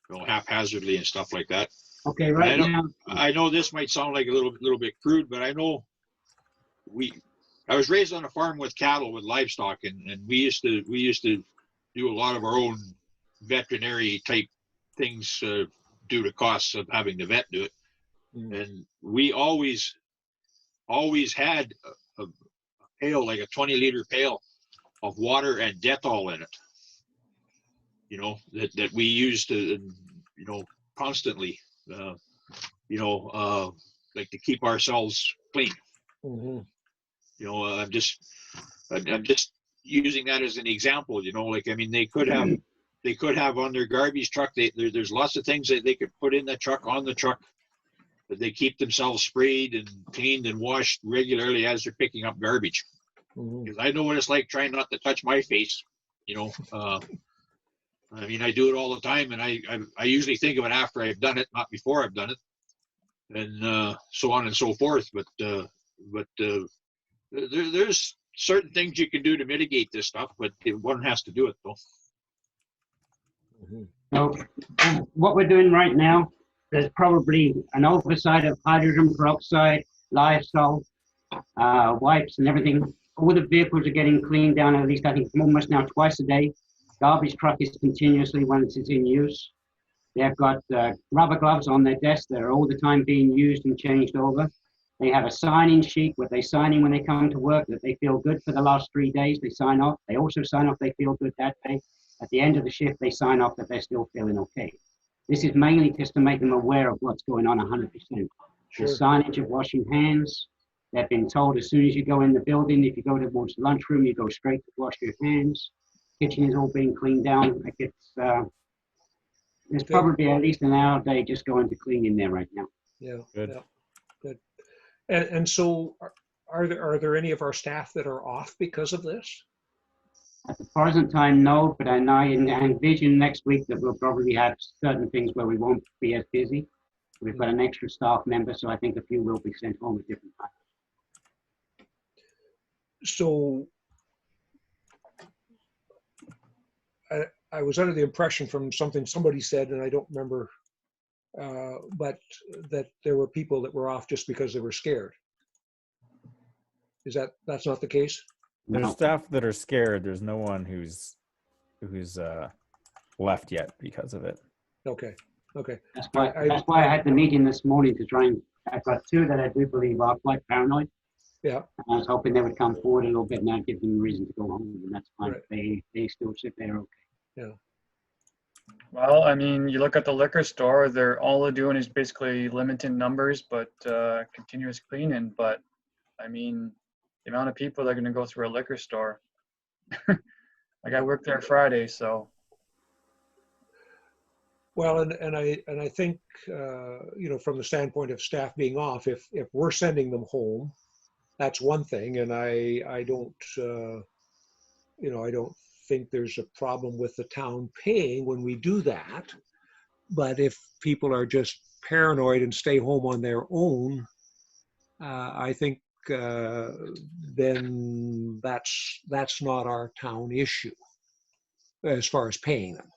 you know, haphazardly and stuff like that. Okay, right now, I know this might sound like a little bit crude, but I know I was raised on a farm with cattle, with livestock, and we used to do a lot of our own veterinary type things due to costs of having the vet do it. And we always had a pail, like a 20-liter pail of water and Dettol in it, you know, that we used to, you know, constantly, you know, like to keep ourselves clean. Mm-hmm. You know, I'm just using that as an example, you know, like, I mean, they could have on their garbage truck, there's lots of things that they could put in the truck, on the truck, that they keep themselves sprayed and cleaned and washed regularly as they're picking up garbage. Because I know what it's like trying not to touch my face, you know. I mean, I do it all the time, and I usually think of it after I've done it, not before I've done it, and so on and so forth. But there's certain things you can do to mitigate this stuff, but one has to do it, though. so what we're doing right now, there's probably an oversight of hydrogen peroxide, Lysol, wipes and everything. All the vehicles are getting cleaned down, at least I think almost now twice a day. Garbage truck is continuously when it's in use. They've got rubber gloves on their desk that are all the time being used and changed over. They have a sign-in sheet where they sign in when they come to work that they feel good for the last 3 days. They sign off. They also sign off they feel good that day. At the end of the shift, they sign off that they're still feeling okay. This is mainly just to make them aware of what's going on 100%. Sure. The signage of washing hands. They've been told as soon as you go in the building, if you go towards the lunchroom, you go straight to wash your hands. Kitchen is all being cleaned down. Like there's probably at least an hour a day just going to clean in there right now. Yeah. Good. Yeah. Good. And so are there any of our staff that are off because of this? At the present time, no, but I envision next week that we'll probably have certain things where we won't be as busy. We've got an extra staff member, so I think a few will be sent home at different times. So I was under the impression from something somebody said, and I don't remember, but that there were people that were off just because they were scared. That's not the case? There's No. staff that are scared. There's no one who's left yet because of it. Okay. Okay. That's why I had the meeting this morning to try and, I've got two that I do believe are quite paranoid. Yeah. I was hoping they would come forward a little bit and I'd give them a reason to go home, and that's fine. Right. They still sit there okay. Yeah. Well, I mean, you look at the liquor store, all they're doing is basically limiting numbers, but continuous cleaning. But I mean, the amount of people that are going to go through a liquor store, like I worked there Friday, so. Well, and I think you know, from the standpoint of staff being off, if we're sending them home, that's one thing, and I don't you know, I don't think there's a problem with the town paying when we do that. But if people are just paranoid and stay home on their own, I think then that's not our town issue as far as paying them.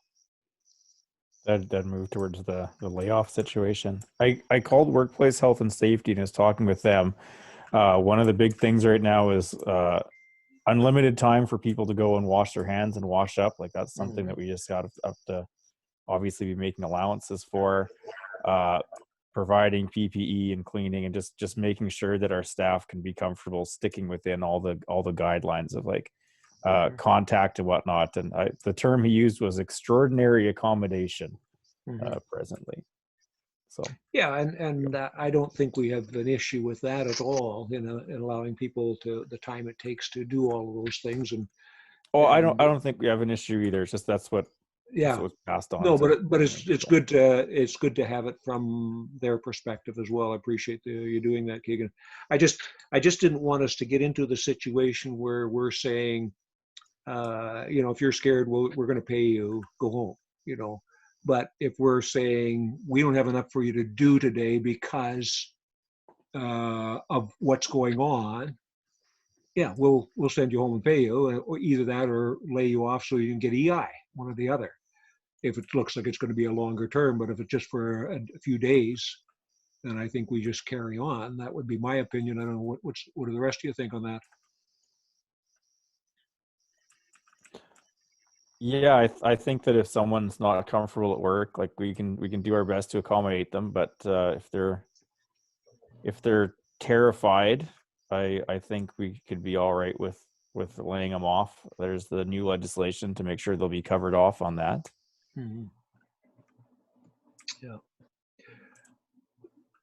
That move towards the layoff situation. I called Workplace Health and Safety and was talking with them. One of the big things right now is unlimited time for people to go and wash their hands and wash up. Like that's something that we just got to obviously be making allowances for. Providing PPE and cleaning and just making sure that our staff can be comfortable sticking within all the guidelines of like contact and whatnot. And the term he used was extraordinary accommodation presently. So yeah, and I don't think we have an issue with that at all, you know, in allowing people to the time it takes to do all of those things. And I don't think we have an issue either. It's just that's what Yeah. So it's passed on. No, to- but it's good to have it from their perspective as well. I appreciate you doing that, Keegan. I just didn't want us to get into the situation where we're saying, if you're scared, we're going to pay you, go home, But if we're saying we don't have enough for you to do today because of what's going on, yeah, we'll send you home and pay you, or either that or lay you off so you can get EI, one or the other. If it looks like it's going to be a longer term, but if it's just for a few days, then I think we just carry on. That would be my opinion. I don't know what do the rest of you think on that? Yeah, I think that if someone's not comfortable at work, like we can do our best to accommodate them. But if they're terrified, I think we could be all right with laying them off. There's the new legislation to make sure they'll be covered off on that. Mm-hmm. Yeah.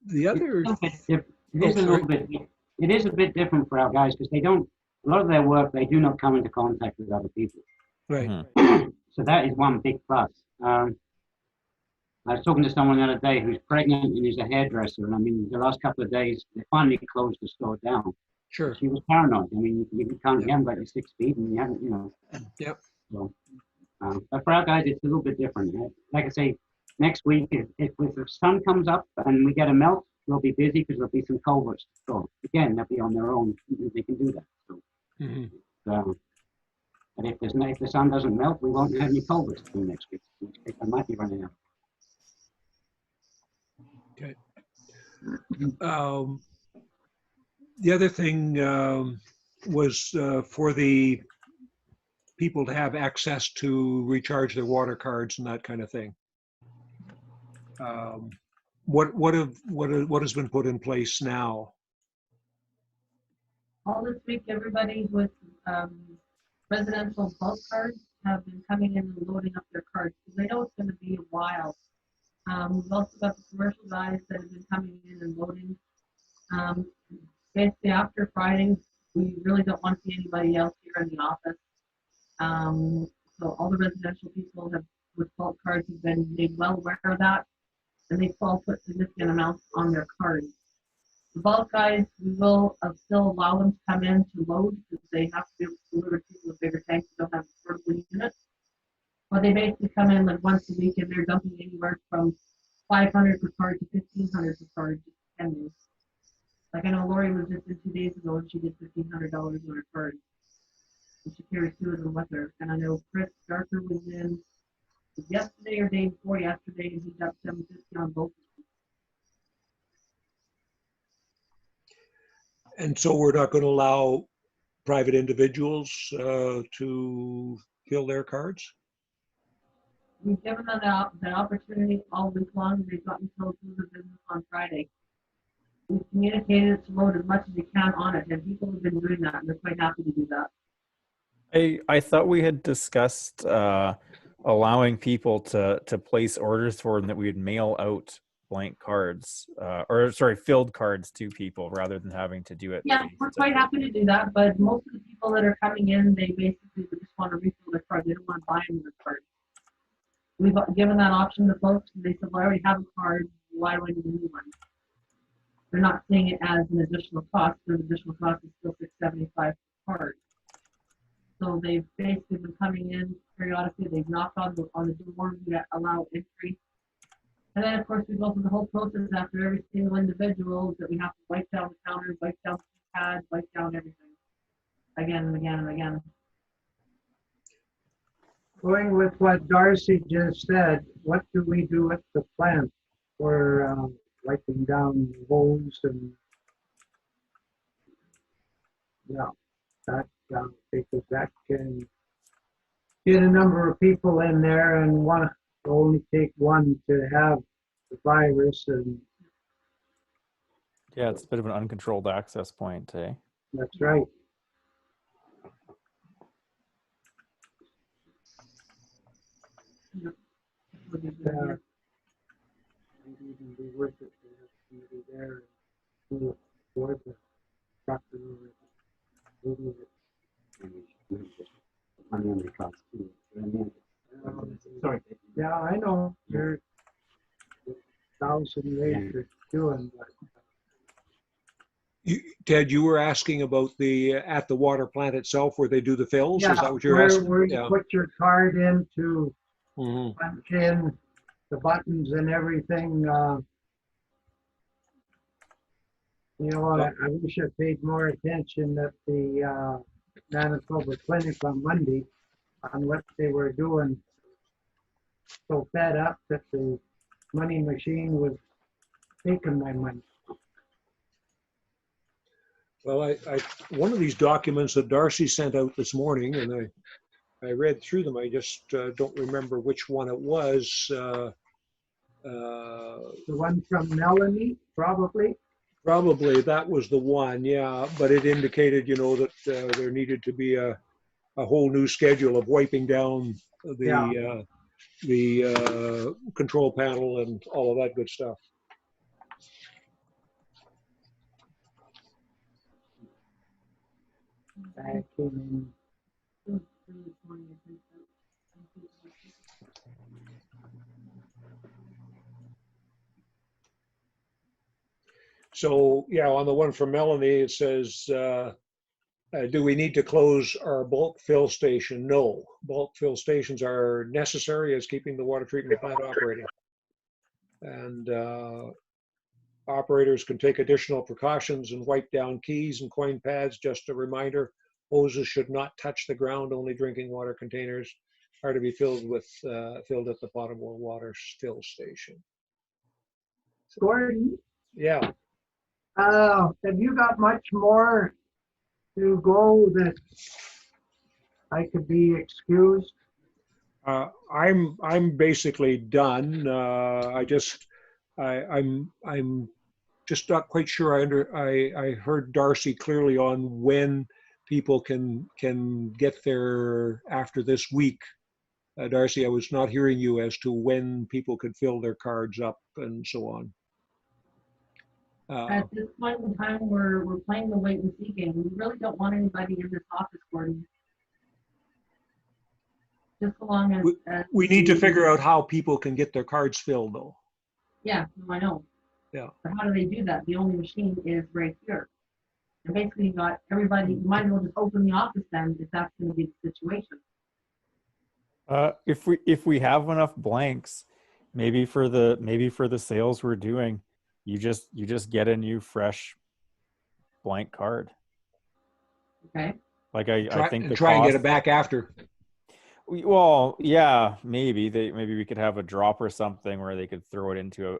The other, It is a bit different for our guys because they don't, a lot of their work, they do not come into contact with other people. right. Mhm. So that is one big plus. I was talking to someone the other day who's pregnant and is a hairdresser. And I mean, the last couple of days, they finally closed the store down. Sure. She was paranoid. I mean, you can't, Yep. you haven't got your 6 feet and you haven't, Yep. So, but for our guys, it's a little bit different. Like I say, next week, if the sun comes up and we get a melt, we'll be busy because there'll be some culverts to store. Again, they'll be on their own. They can do that. So, Mm-hmm. but if the sun doesn't melt, we won't have any culverts to do next week. I might be running out. Okay. The other thing was for the people to have access to recharge their water cards and that kind of thing. What has been put in place now? All this week, everybody with residential bulk cards have been coming in and loading up their cards because they know it's going to be a while. We've also got the commercial guys that have been coming in and loading. Basically, after Friday, we really don't want to see anybody else here in the office. So all the residential people with bulk cards have been made well aware of that, and they've all put significant amounts on their cards. The bulk guys, we will still allow them to come in to load because they have to be able to deliver people with bigger tanks that don't have portable units. But they basically come in like once a week and they're dumping anywhere from 500 per card to 1,500 per card, just depending. Like I know Lori was just in 2 days ago and she did $1,500 on her card. And she carries 2 of them with her. And I know Chris Darker was in yesterday or day before yesterday and he dumped $750 on both of them. And so we're not going to allow private individuals to fill their cards? We've given them the opportunity all week long. They've got until close of business on Friday. We've communicated to load as much as we can on it, and people have been doing that, and they're quite happy to do that. I thought we had discussed allowing people to place orders for them that we would mail out blank cards, filled cards to people rather than having to do it. Yeah, we're quite happy to do that, but most of the people that are coming in, they basically just want to refill their card. They don't want to buy another card. We've given that option to folks, and they said, well, I already have a card. Why do I need a new one? They're not seeing it as an additional cost. The additional cost is still $675 per card. So they've basically been coming in periodically. They've knocked on the door that allow entry. And then, of course, we go through the whole process after every single individual that we have to wipe down the counter, wipe down the pad, wipe down everything again and again and again. Going with what Darcy just said, what do we do with the plant for wiping down holes and that because that can get a number of people in there and want to only take one to have the virus, and Yeah, it's a bit of an uncontrolled access point, eh? that's right. Yep. It'd even be worth it to have somebody there and do it for the trucker or maybe Money on the cost too. Sorry. Yeah, I know there's 1,000 ways to doing, but Ted, you were asking about the at the water plant itself where they do the fills. Is yeah, that what you're where, asking? where you Yeah. put your card in to Mhm. punch in the buttons and everything. You know, I wish I paid more attention at the Manitoba Clinic on Monday on what they were doing. So fed up that the money machine was taking my money. Well, one of these documents that Darcy sent out this morning, and I read through them. I just don't remember which one it was. The one from Melanie, probably. Probably that was the one, yeah. But it indicated, you know, that there needed to be a whole new schedule of wiping down the control panel and all of that good stuff. Back in, So, yeah, on the one from Melanie, it says, do we need to close our bulk fill station? No. Bulk fill stations are necessary as keeping the water treatment plant operating. And operators can take additional precautions and wipe down keys and coin pads. Just a reminder, hoses should not touch the ground. Only drinking water containers are to be filled at the potable water fill station. Gordon, Yeah. have you got much more to go that I could be excused? I'm basically done. I'm just not quite sure. I heard Darcy clearly on when people can get there after this week. Darcy, I was not hearing you as to when people could fill their cards up and so on. At this point in time, we're playing the wait and see game. We really don't want anybody in this office, Gordon. Just so long as we need to figure out how people can get their cards filled, though. Yeah, no, I know. Yeah. But how do they do that? The only machine is right here. And basically, you got everybody. You might as well just open the office then, if that's going to be the situation. If we have enough blanks, maybe for the sales we're doing, you just get a new fresh blank card. Okay. Like I think the try and get cost, it back after. well, yeah, maybe we could have a drop or something where they could throw it into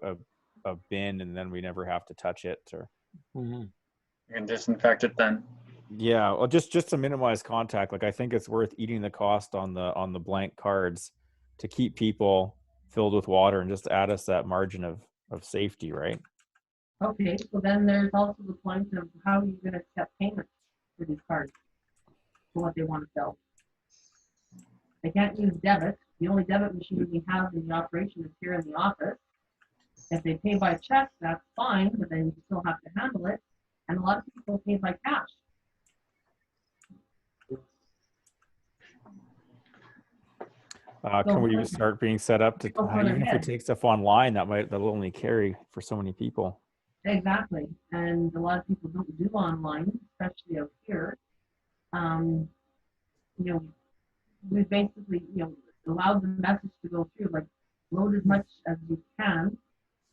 a bin and then we never have to touch it. Or You can disinfect it then. yeah, well, just to minimize contact. Like I think it's worth eating the cost on the blank cards to keep people filled with water and just add us that margin of safety, right? Okay, so then there's also the point of how you're going to accept payments for these cards, for what they want to sell. They can't use debit. The only debit machine we have in the operation is here in the office. If they pay by check, that's fine, but then you still have to handle it. And a lot of people pay by cash. Can we start being set up to, even if we take stuff online, that'll only carry for so many people. Exactly. And a lot of people don't do online, especially out here. You know, we basically, allowed the message to go through, like load as much as you can.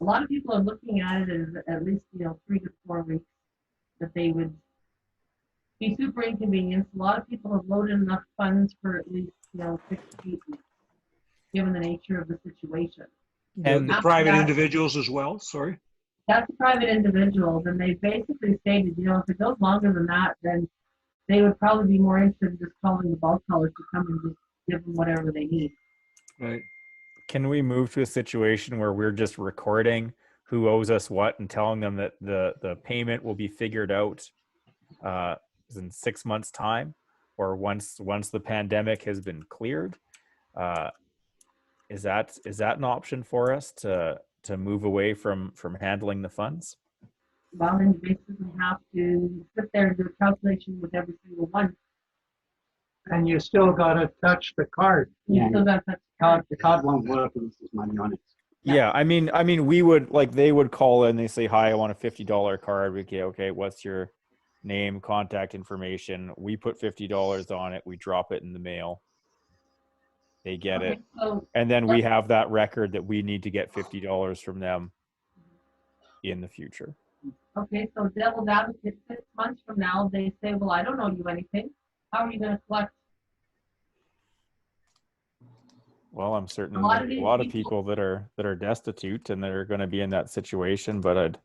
A lot of people are looking at it as at least, 3 to 4 weeks that they would be super inconvenienced. A lot of people have loaded enough funds for at least, 6 to 8 weeks, given the nature of the situation. And the private individuals as well, sorry? That's private individuals, and they basically stated, if it goes longer than that, then they would probably be more interested in just calling the bulk callers to come and just give them whatever they need. Right. Can we move to a situation where we're just recording who owes us what and telling them that the payment will be figured out in 6 months' time, or once the pandemic has been cleared? Is that an option for us to move away from handling the funds? Well, then you basically have to sit there and do a calculation with every single one. And you still gotta touch the card. Yeah. So that's, The card won't work unless there's money on it. Yeah, I mean, we would like they would call in. They say, "Hi, I want a $50 card." We okay, what's your name, contact information? We put $50 on it. We drop it in the mail. They get it, so and then we have that record that we need to get $50 from them in the future. okay, so devil's advocate, 6 months from now, they say, well, I don't owe you anything. How are you gonna collect? Well, I'm certain A lot there's of a these lot of people- people that are destitute and they're going to be in that situation. But I'd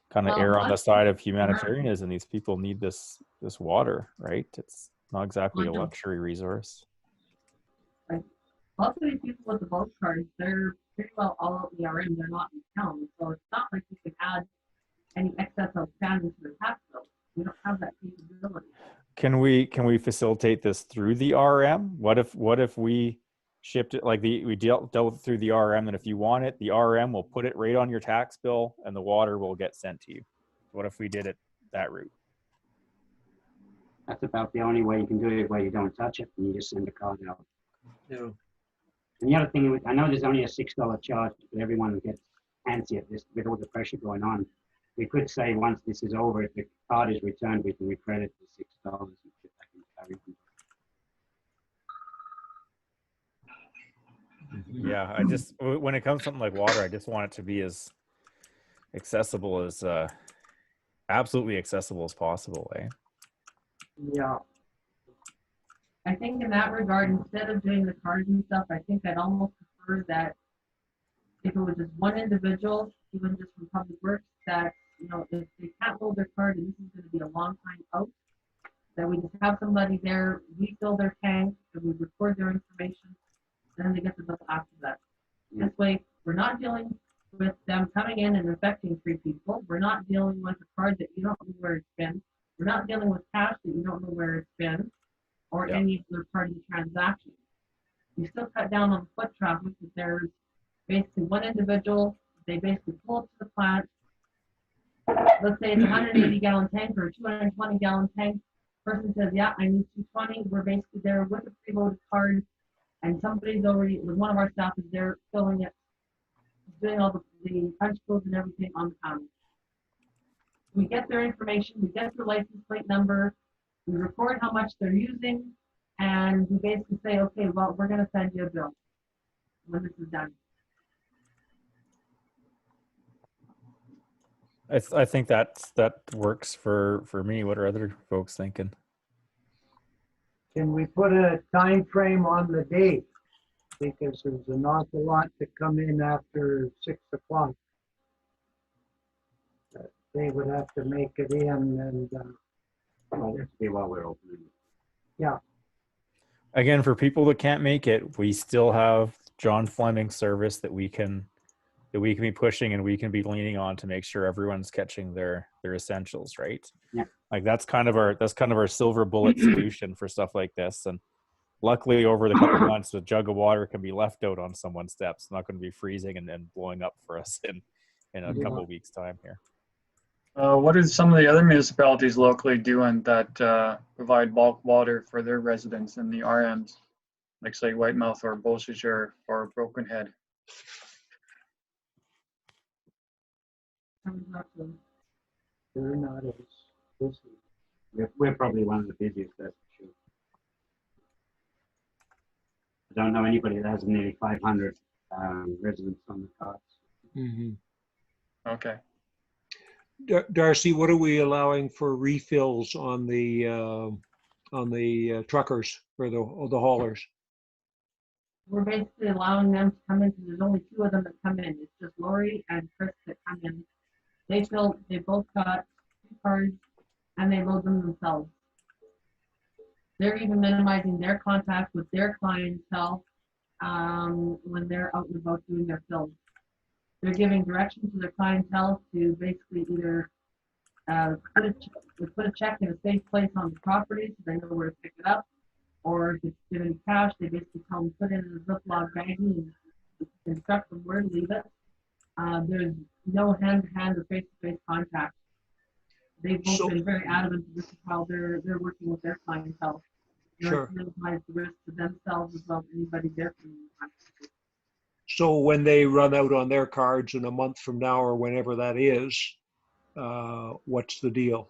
kind of Well, err on the lots of side of people are. humanitarianism. These people need this water, right? It's not exactly I a know. luxury resource. Most of these people with the boat cards, they're pretty well all out in the RM, they're not in town, so it's not like you can add any excess outstanding to the tax bill. We don't have that capability. Can we facilitate this through the RM? What if we shipped it like we dealt with it through the RM, and if you want it, the RM will put it right on your tax bill and the water will get sent to you. What if we did it that route? That's about the only way you can do it, where you don't touch it and you just send the card out. Yeah. And the other thing, I know there's only a $6 charge, but everyone gets antsy at this with all the pressure going on. We could say once this is over, if the card is returned, we can recredit the $6 and get back into our income. Yeah, I just when it comes to something like water, I just want it to be as accessible as absolutely accessible as possible, eh? Yeah, I think in that regard, instead of doing the cards and stuff, I think I'd almost prefer that if it was just one individual, even just from Public Works, that, you know, if they can't hold their card and this is gonna be a long time out, that we just have somebody there, refill their tank, and we record their information, and then they get the bill after that. This way, we're not dealing with them coming in and infecting 3 people. We're not dealing with a card that you don't know where it's been. We're not dealing with cash that you don't know where it's been, or Yeah. any third party transaction. You still cut down on foot traffic if there's basically one individual, they basically pull up to the plant. Let's say it's a 180 gallon tank or a 220 gallon tank. Person says, yeah, I need 220. We're basically there with a preloaded card, and somebody's already, with one of our staff is there filling it, doing all the punch codes and everything on the counter. We get their information, we get their license plate number, we record how much they're using, and we basically say, okay, well, we're gonna send you a bill when this is done. I think that works for me. What are other folks thinking? can we put a time frame on the date? Because there's an awful lot to come in after 6 o'clock. They would have to make it in and, Well, that's be while we're opening. Again, for people that can't make it, we still have John Fleming's service that we can be pushing and we can be leaning on to make sure everyone's catching their essentials, right? Yeah. Like that's kind of our silver bullet solution for stuff like this. And luckily over the couple months, a jug of water can be left out on someone's steps. It's not going to be freezing and blowing up for us in a couple of weeks time here. What are some of the other municipalities locally doing that provide bulk water for their residents in the RMs, like say Whitemouth or Beausejour or Broken Head? they're not as busy. We're probably one of the busiest, that's for sure. I don't know anybody that has nearly 500 residents on the cards. Mhm. Okay. Darcy, what are we allowing for refills on the truckers or the haulers? We're basically allowing them to come in, because there's only 2 of them that come in. It's just Lori and Chris that come in. They both got 2 cards and they load them themselves. They're even minimizing their contact with their clientele when they're out and about doing their fills. They're giving direction to their clientele to basically either put a check in a safe place on the property so they know where to pick it up, or if it's given cash, they basically tell them put it in a Ziploc baggie and instruct them where to leave it. There's no hand-to-hand or face-to-face contact. They've both been very adamant this is how they're working with their clientele. Sure. minimize the risk to themselves as well as anybody there. So when they run out on their cards in a month from now or whenever that is, what's the deal?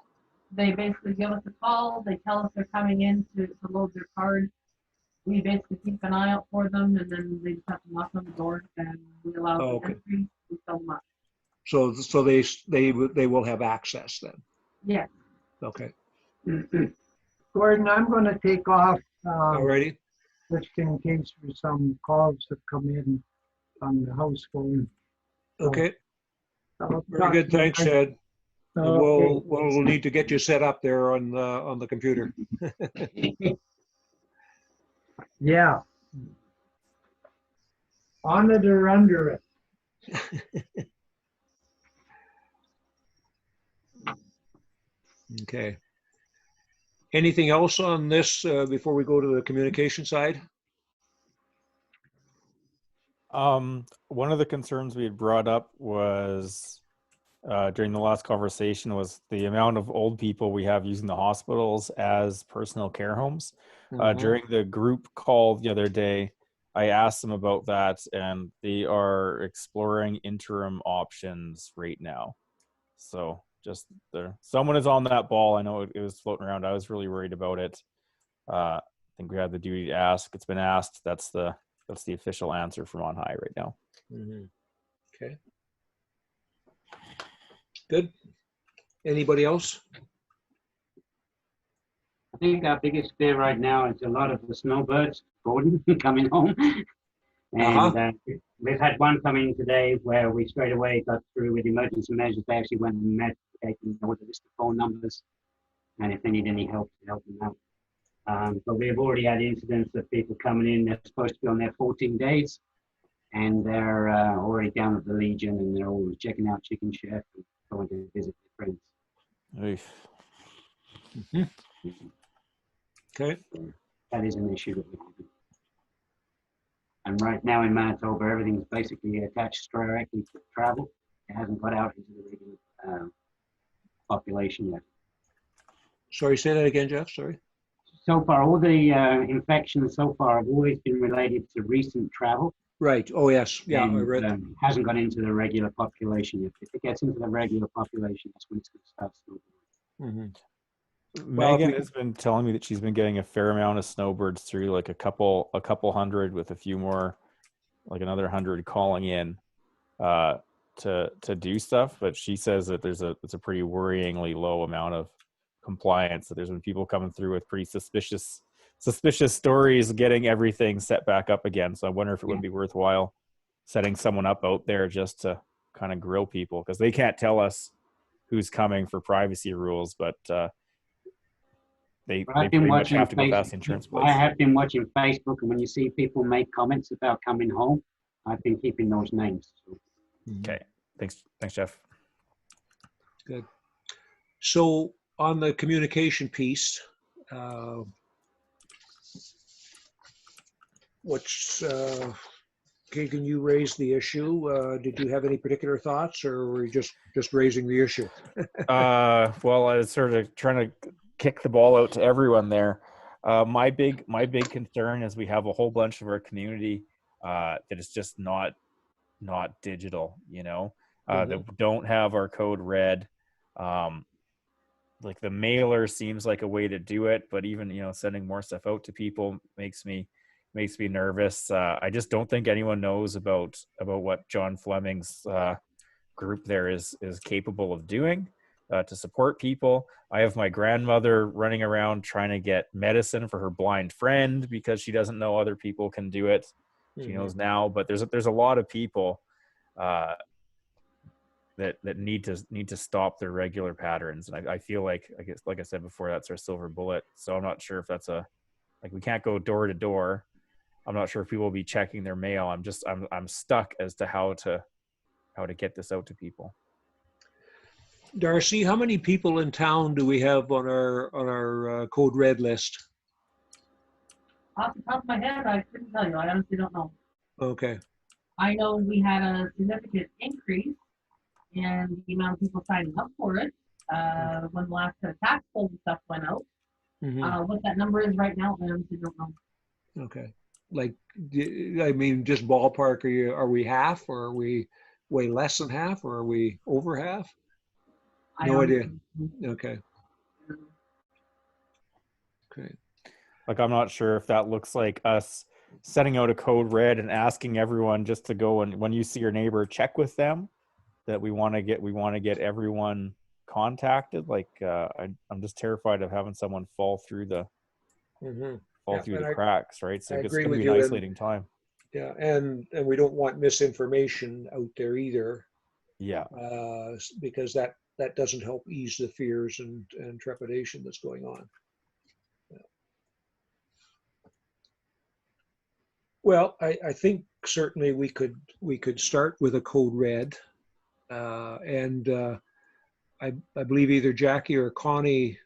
They basically give us a call. They tell us they're coming in to load their card. We basically keep an eye out for them, and then they just have to knock on the door, and we allow Oh, the okay. entry. We fill them up. So they will have access then. Yeah. Okay. Gordon, I'm going to take off Alrighty. just in case there's some calls that come in on the house phone. Okay. I'll Very talk good. to you Thanks, later. Ed. And Okay. we'll need to get you set up there on the computer. Yeah. On it or under it? Okay. Anything else on this before we go to the communication side? One of the concerns we had brought up was during the last conversation was the amount of old people we have using the hospitals as personal care homes. Mhm. During the group call the other day, I asked them about that, and they are exploring interim options right now. So just someone is on that ball. I know it was floating around. I was really worried about it. I think we had the duty to ask. It's been asked. That's the official answer from on high right now. Mhm. Okay. Good. Anybody else? I think our biggest fear right now is a lot of the snowbirds, Gordon, coming home. And we've had one come in today where we straight away got through with emergency measures. They actually went and met, taking with a list of phone numbers, and if they need any help, to help them out. But we've already had incidents of people coming in. They're supposed to be on their 14 days, and they're already down at the Legion, and they're always checking out Chicken Chef and going to visit their friends. Oof. Okay. That is an issue that we have. And right now in Manitoba, everything's basically attached directly to travel. It hasn't got out into the regular population yet. Sorry, say that again, Jeff. Sorry. So far, all the infections so far have always been related to recent travel. Right. Oh, yes. Yeah, I And read. hasn't gone into the regular population yet. If it gets into the regular population, that's when it's going to start snowballing. Mhm. Megan has been telling me that she's been getting a fair amount of snowbirds through, like a couple hundred, with a few more, like another 100 calling in to do stuff. But she says that it's a pretty worryingly low amount of compliance. That there's been people coming through with pretty suspicious stories, getting everything set back up again. So I wonder if it would be worthwhile setting someone up out there just to kind of grill people, because they can't tell us who's coming for privacy rules, but they pretty much have to go past the insurance place. I have been watching Facebook, and when you see people make comments about coming home, I've been keeping those names. So. Okay, thanks, Jeff. Good. So on the communication piece, can you raise the issue? Did you have any particular thoughts, or were you just raising the issue? Well, I was sort of trying to kick the ball out to everyone there. My big concern is we have a whole bunch of our community that is just not digital, that don't have our code read. Like the mailer seems like a way to do it, but even sending more stuff out to people makes me nervous. I just don't think anyone knows about what John Fleming's group there is capable of doing to support people. I have my grandmother running around trying to get medicine for her blind friend because she doesn't know other people can do it. She knows now, but there's a lot of people that need to stop their regular patterns, and I feel like, I guess, like I said before, that's our silver bullet. So I'm not sure if that's we can't go door to door. I'm not sure if people will be checking their mail. I'm stuck as to how to get this out to people. Darcy, how many people in town do we have on our code red list? Off the top of my head, I couldn't tell you. I honestly don't know. Okay. I know we had a significant increase in the amount of people signing up for it when the last tax polls and stuff went out. Mhm. What that number is right now, I honestly don't know. Okay. Like, I mean, just ballpark, are we half, or are we way less than half, or are we over half? I No honestly idea. don't know. Okay. Okay. Like, I'm not sure if that looks like us setting out a code red and asking everyone just to go, and when you see your neighbor, check with them that we want to get everyone contacted. Like, I'm just terrified of having someone fall through the Mhm. fall Yeah, through and the cracks, right? So I it's agree going to with be an you. isolating time. Yeah, and we don't want misinformation out there either, Yeah. because that doesn't help ease the fears and trepidation that's going on. Yeah. Well, I think certainly we could start with a code red, and I believe either Jackie or Connie,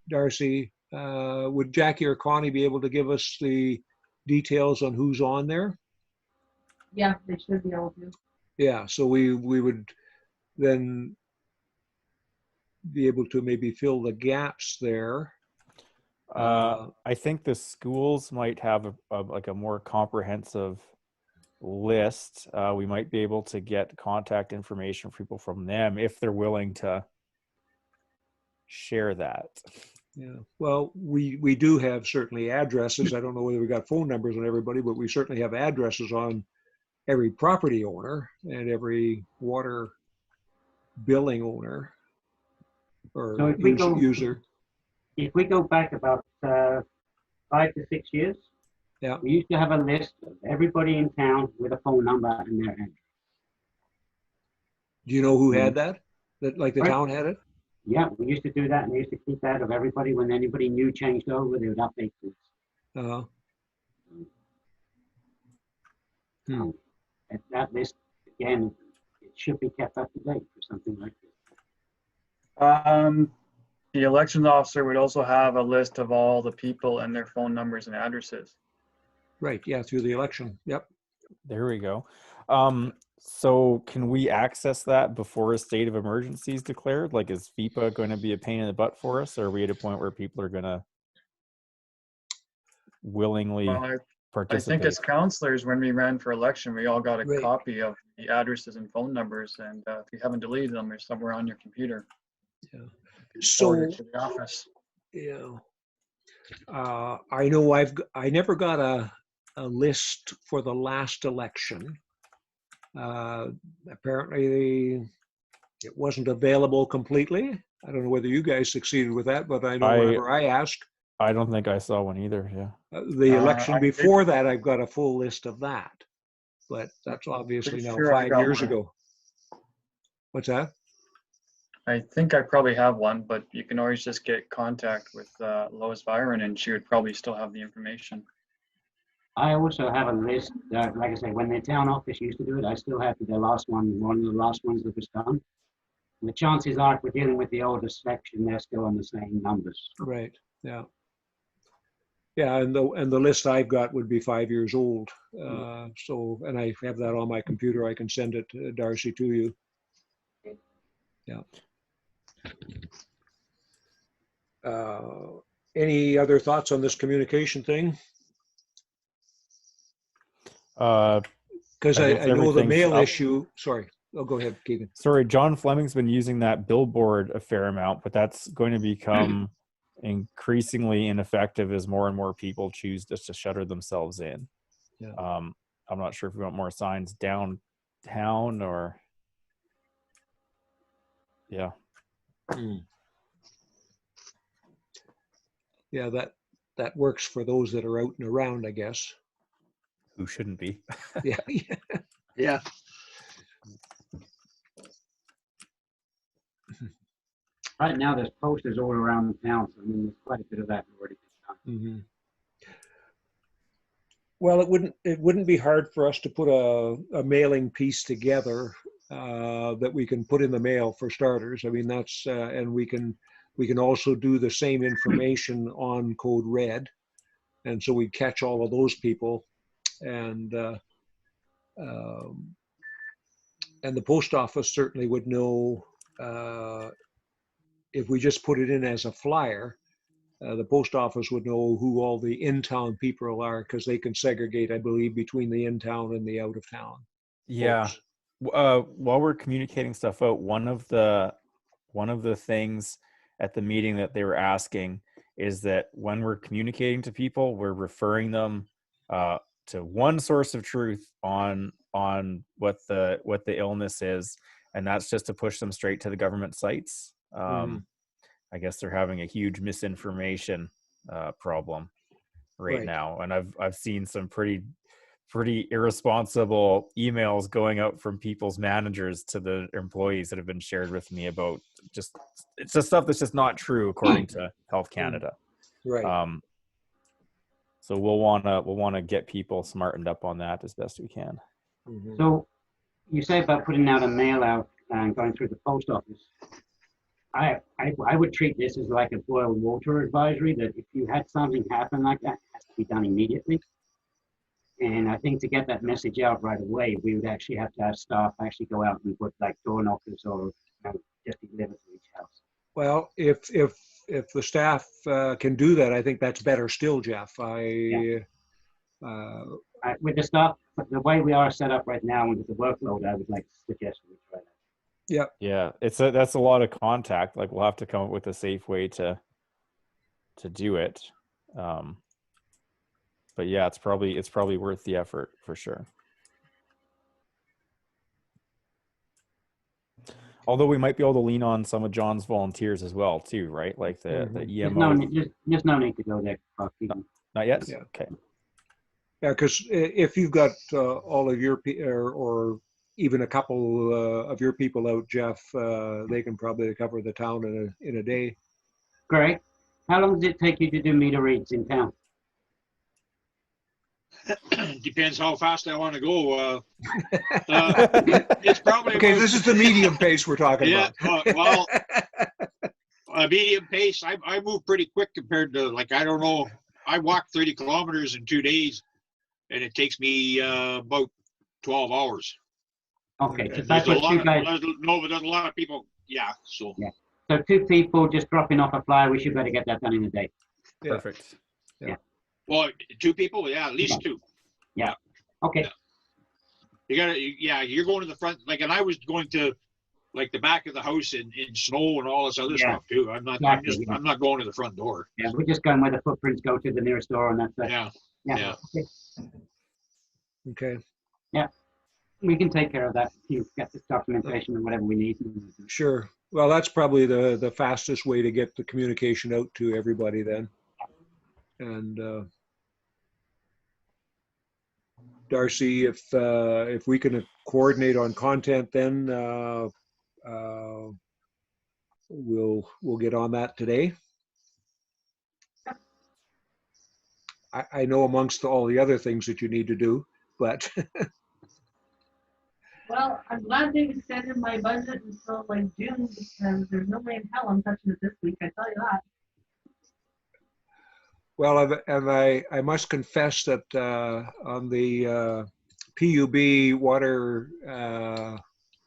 Darcy, would Jackie or Connie be able to give us the details on who's on there? Yeah, they should be able to. Yeah, so we would then be able to maybe fill the gaps there. I think the schools might have like a more comprehensive list. We might be able to get contact information for people from them if they're willing to share that. Yeah, well, we do have certainly addresses. I don't know whether we got phone numbers on everybody, but we certainly have addresses on every property owner and every water billing owner or So user. if we go back about 5 to 6 years, Yeah. we used to have a list of everybody in town with a phone number and their address. Do you know who had that? That, like, the Right. town had it? Yeah, we used to do that, and they used to keep that of everybody. When anybody new changed over, they would update this. Uh-huh. Um, and that list, again, it should be kept up to date for something like this. The elections officer would also have a list of all the people and their phone numbers and addresses. Right, yeah, through the election. Yep. There we go. So can we access that before a state of emergency is declared? Like, is FIPA going to be a pain in the butt for us, or are we at a point where people are going to willingly Well, I think participate? as counselors, when we ran for election, we all got a Right. copy of the addresses and phone numbers, and if you haven't deleted them, they're somewhere on your computer. Yeah. Forwarded So, to the office. yeah. I know I never got a list for the last election. Apparently it wasn't available completely. I don't know whether you guys succeeded with that, but I know whenever I asked, I don't think I saw one either. Yeah. the election I did- before that, I've got a full list of that. But that's I'm obviously pretty now sure I 5 got years one. ago. What's that? I think I probably have one, but you can always just get contact with Lois Byron, and she would probably still have the information. I also have a list, like I say, when the town office used to do it, I still have the last one of the last ones that was done. And the chances are, if we're dealing with the oldest section, they're still on the same numbers. Right. Yeah. Yeah, and the list I've got would be 5 years old. So, and I have that on my computer. I can send it, Darcy, to you. Yeah. Any other thoughts on this communication thing? Because I I guess know the everything's mail up. issue. Sorry. Oh, go ahead, Keegan. Sorry, John Fleming's been using that billboard a fair amount, but that's going to become increasingly ineffective as more and more people choose just to shutter themselves in. Yeah. I'm not sure if we want more signs downtown or, yeah. Yeah, that works for those that are out and around, I guess. Who shouldn't be? Yeah. Yeah. Right now, there's posters all around town, so I mean, there's quite a bit of that already been done. Mm-hmm. Well, it wouldn't be hard for us to put a mailing piece together that we can put in the mail, for starters. I mean, that's and we can also do the same information on Code Red, and so we catch all of those people, and the post office certainly would know if we just put it in as a flyer. the post office would know who all the in-town people are, because they can segregate, I believe, between the in-town and the out-of-town. Yeah. folks. While we're communicating stuff out, one of the things at the meeting that they were asking is that when we're communicating to people, we're referring them to one source of truth on what the illness is, and that's just to push them straight to the government sites. I guess they're having a huge misinformation problem right now, and I've seen some pretty irresponsible emails going out from people's managers to the employees that have been shared with me about it's just stuff that's just not true according to Health Canada. Right. So we'll wanna get people smartened up on that as best we can. So you say about putting out a mail out and going through the post office. I would treat this as like a boil water advisory, that if you had something happen like that, it has to be done immediately. And I think to get that message out right away, we would actually have to have staff actually go out and put like door knockers or just deliver to each house. Well, if the staff can do that, I think that's better still, Jeff. With the staff, the way we are set up right now and with the workload, I would like to suggest we try that. Yeah, that's a lot of contact. Like, we'll have to come up with a safe way to do it. But yeah, it's probably worth the effort for sure. Although we might be able to lean on some of John's volunteers as well too, right? Like the EMO. There's no need to go there. Not yet? Yeah. Okay. Yeah, because if you've got all of your or even a couple of your people out, Jeff, they can probably cover the town in a day. Great. How long does it take you to do meter reads in town? Depends how fast I want to go. It's probably Okay. about, This is the medium pace we're talking about. Well, a medium pace. I move pretty quick compared to, like, I don't know. I walk 30 kilometers in 2 days, and it takes me about 12 hours. Okay, so There's that's a what lot you of, guys. no, but there's a lot of people. Yeah. So. Yeah. So 2 people just dropping off a flyer. We should better get that done in a day. Yeah. Perfect. Well, 2 people. Yeah, at least 2. Yeah. Okay. Yeah. You're going to the front, like, and I was going to, like, the back of the house in snow and all this other stuff too. I'm not going to the front door. Yeah, we're just going where the footprints go to the nearest door, and that's it. Yeah. Okay. Yeah, we can take care of that. You get the documentation or whatever we need. Sure. Well, that's probably the fastest way to get the communication out to everybody then. And Darcy, if we can coordinate on content, then we'll get on that today. I know amongst all the other things that you need to do, but Well, I'm glad they've extended my budget until like June, because there's no way in hell I'm touching it this week, I tell you that. well, and I must confess that on the PUB water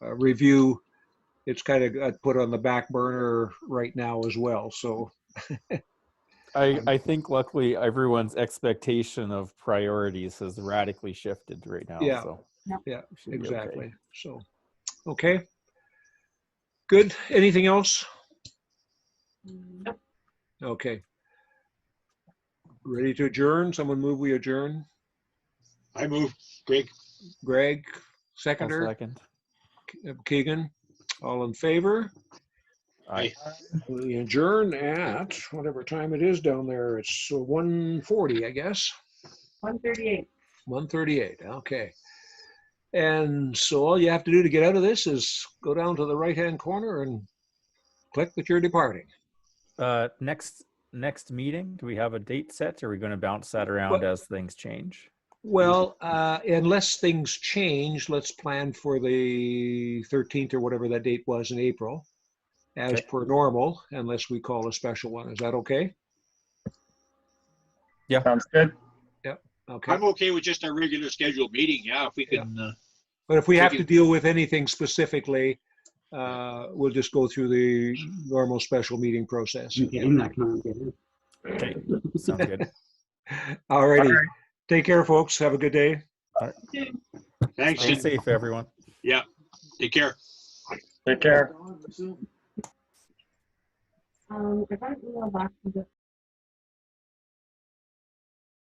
review, it's kind of got put on the back burner right now as well. So I think luckily everyone's expectation of priorities has radically shifted right now. Yeah. So yeah, should be exactly. okay. So, okay. Good. Anything else? Nope. Okay. Ready to adjourn? Someone move, we adjourn. I move. Greg. I'll Seconder. second. Keegan. All in favor? Aye. We adjourn at whatever time it is down there. It's 1:40, I guess. 138. 1:38. Okay. And so all you have to do to get out of this is go down to the right-hand corner and click that you're departing. Next meeting, do we have a date set? Or are we going to bounce that around as things change? Well, unless things change, let's plan for the 13th or whatever that date was in April, as per normal, unless we call a special one. Is that okay? Yeah. Sounds good. Okay. I'm okay with just a regular scheduled meeting. Yeah, if we can. But if we have to deal with anything specifically, we'll just go through the normal special meeting process. You get in that, can I get in? Okay, sounds good. All righty. All right. Take care, folks. Have a good day. Thanks. Stay safe, everyone. Yeah. Take care. Take care. I got an email back from the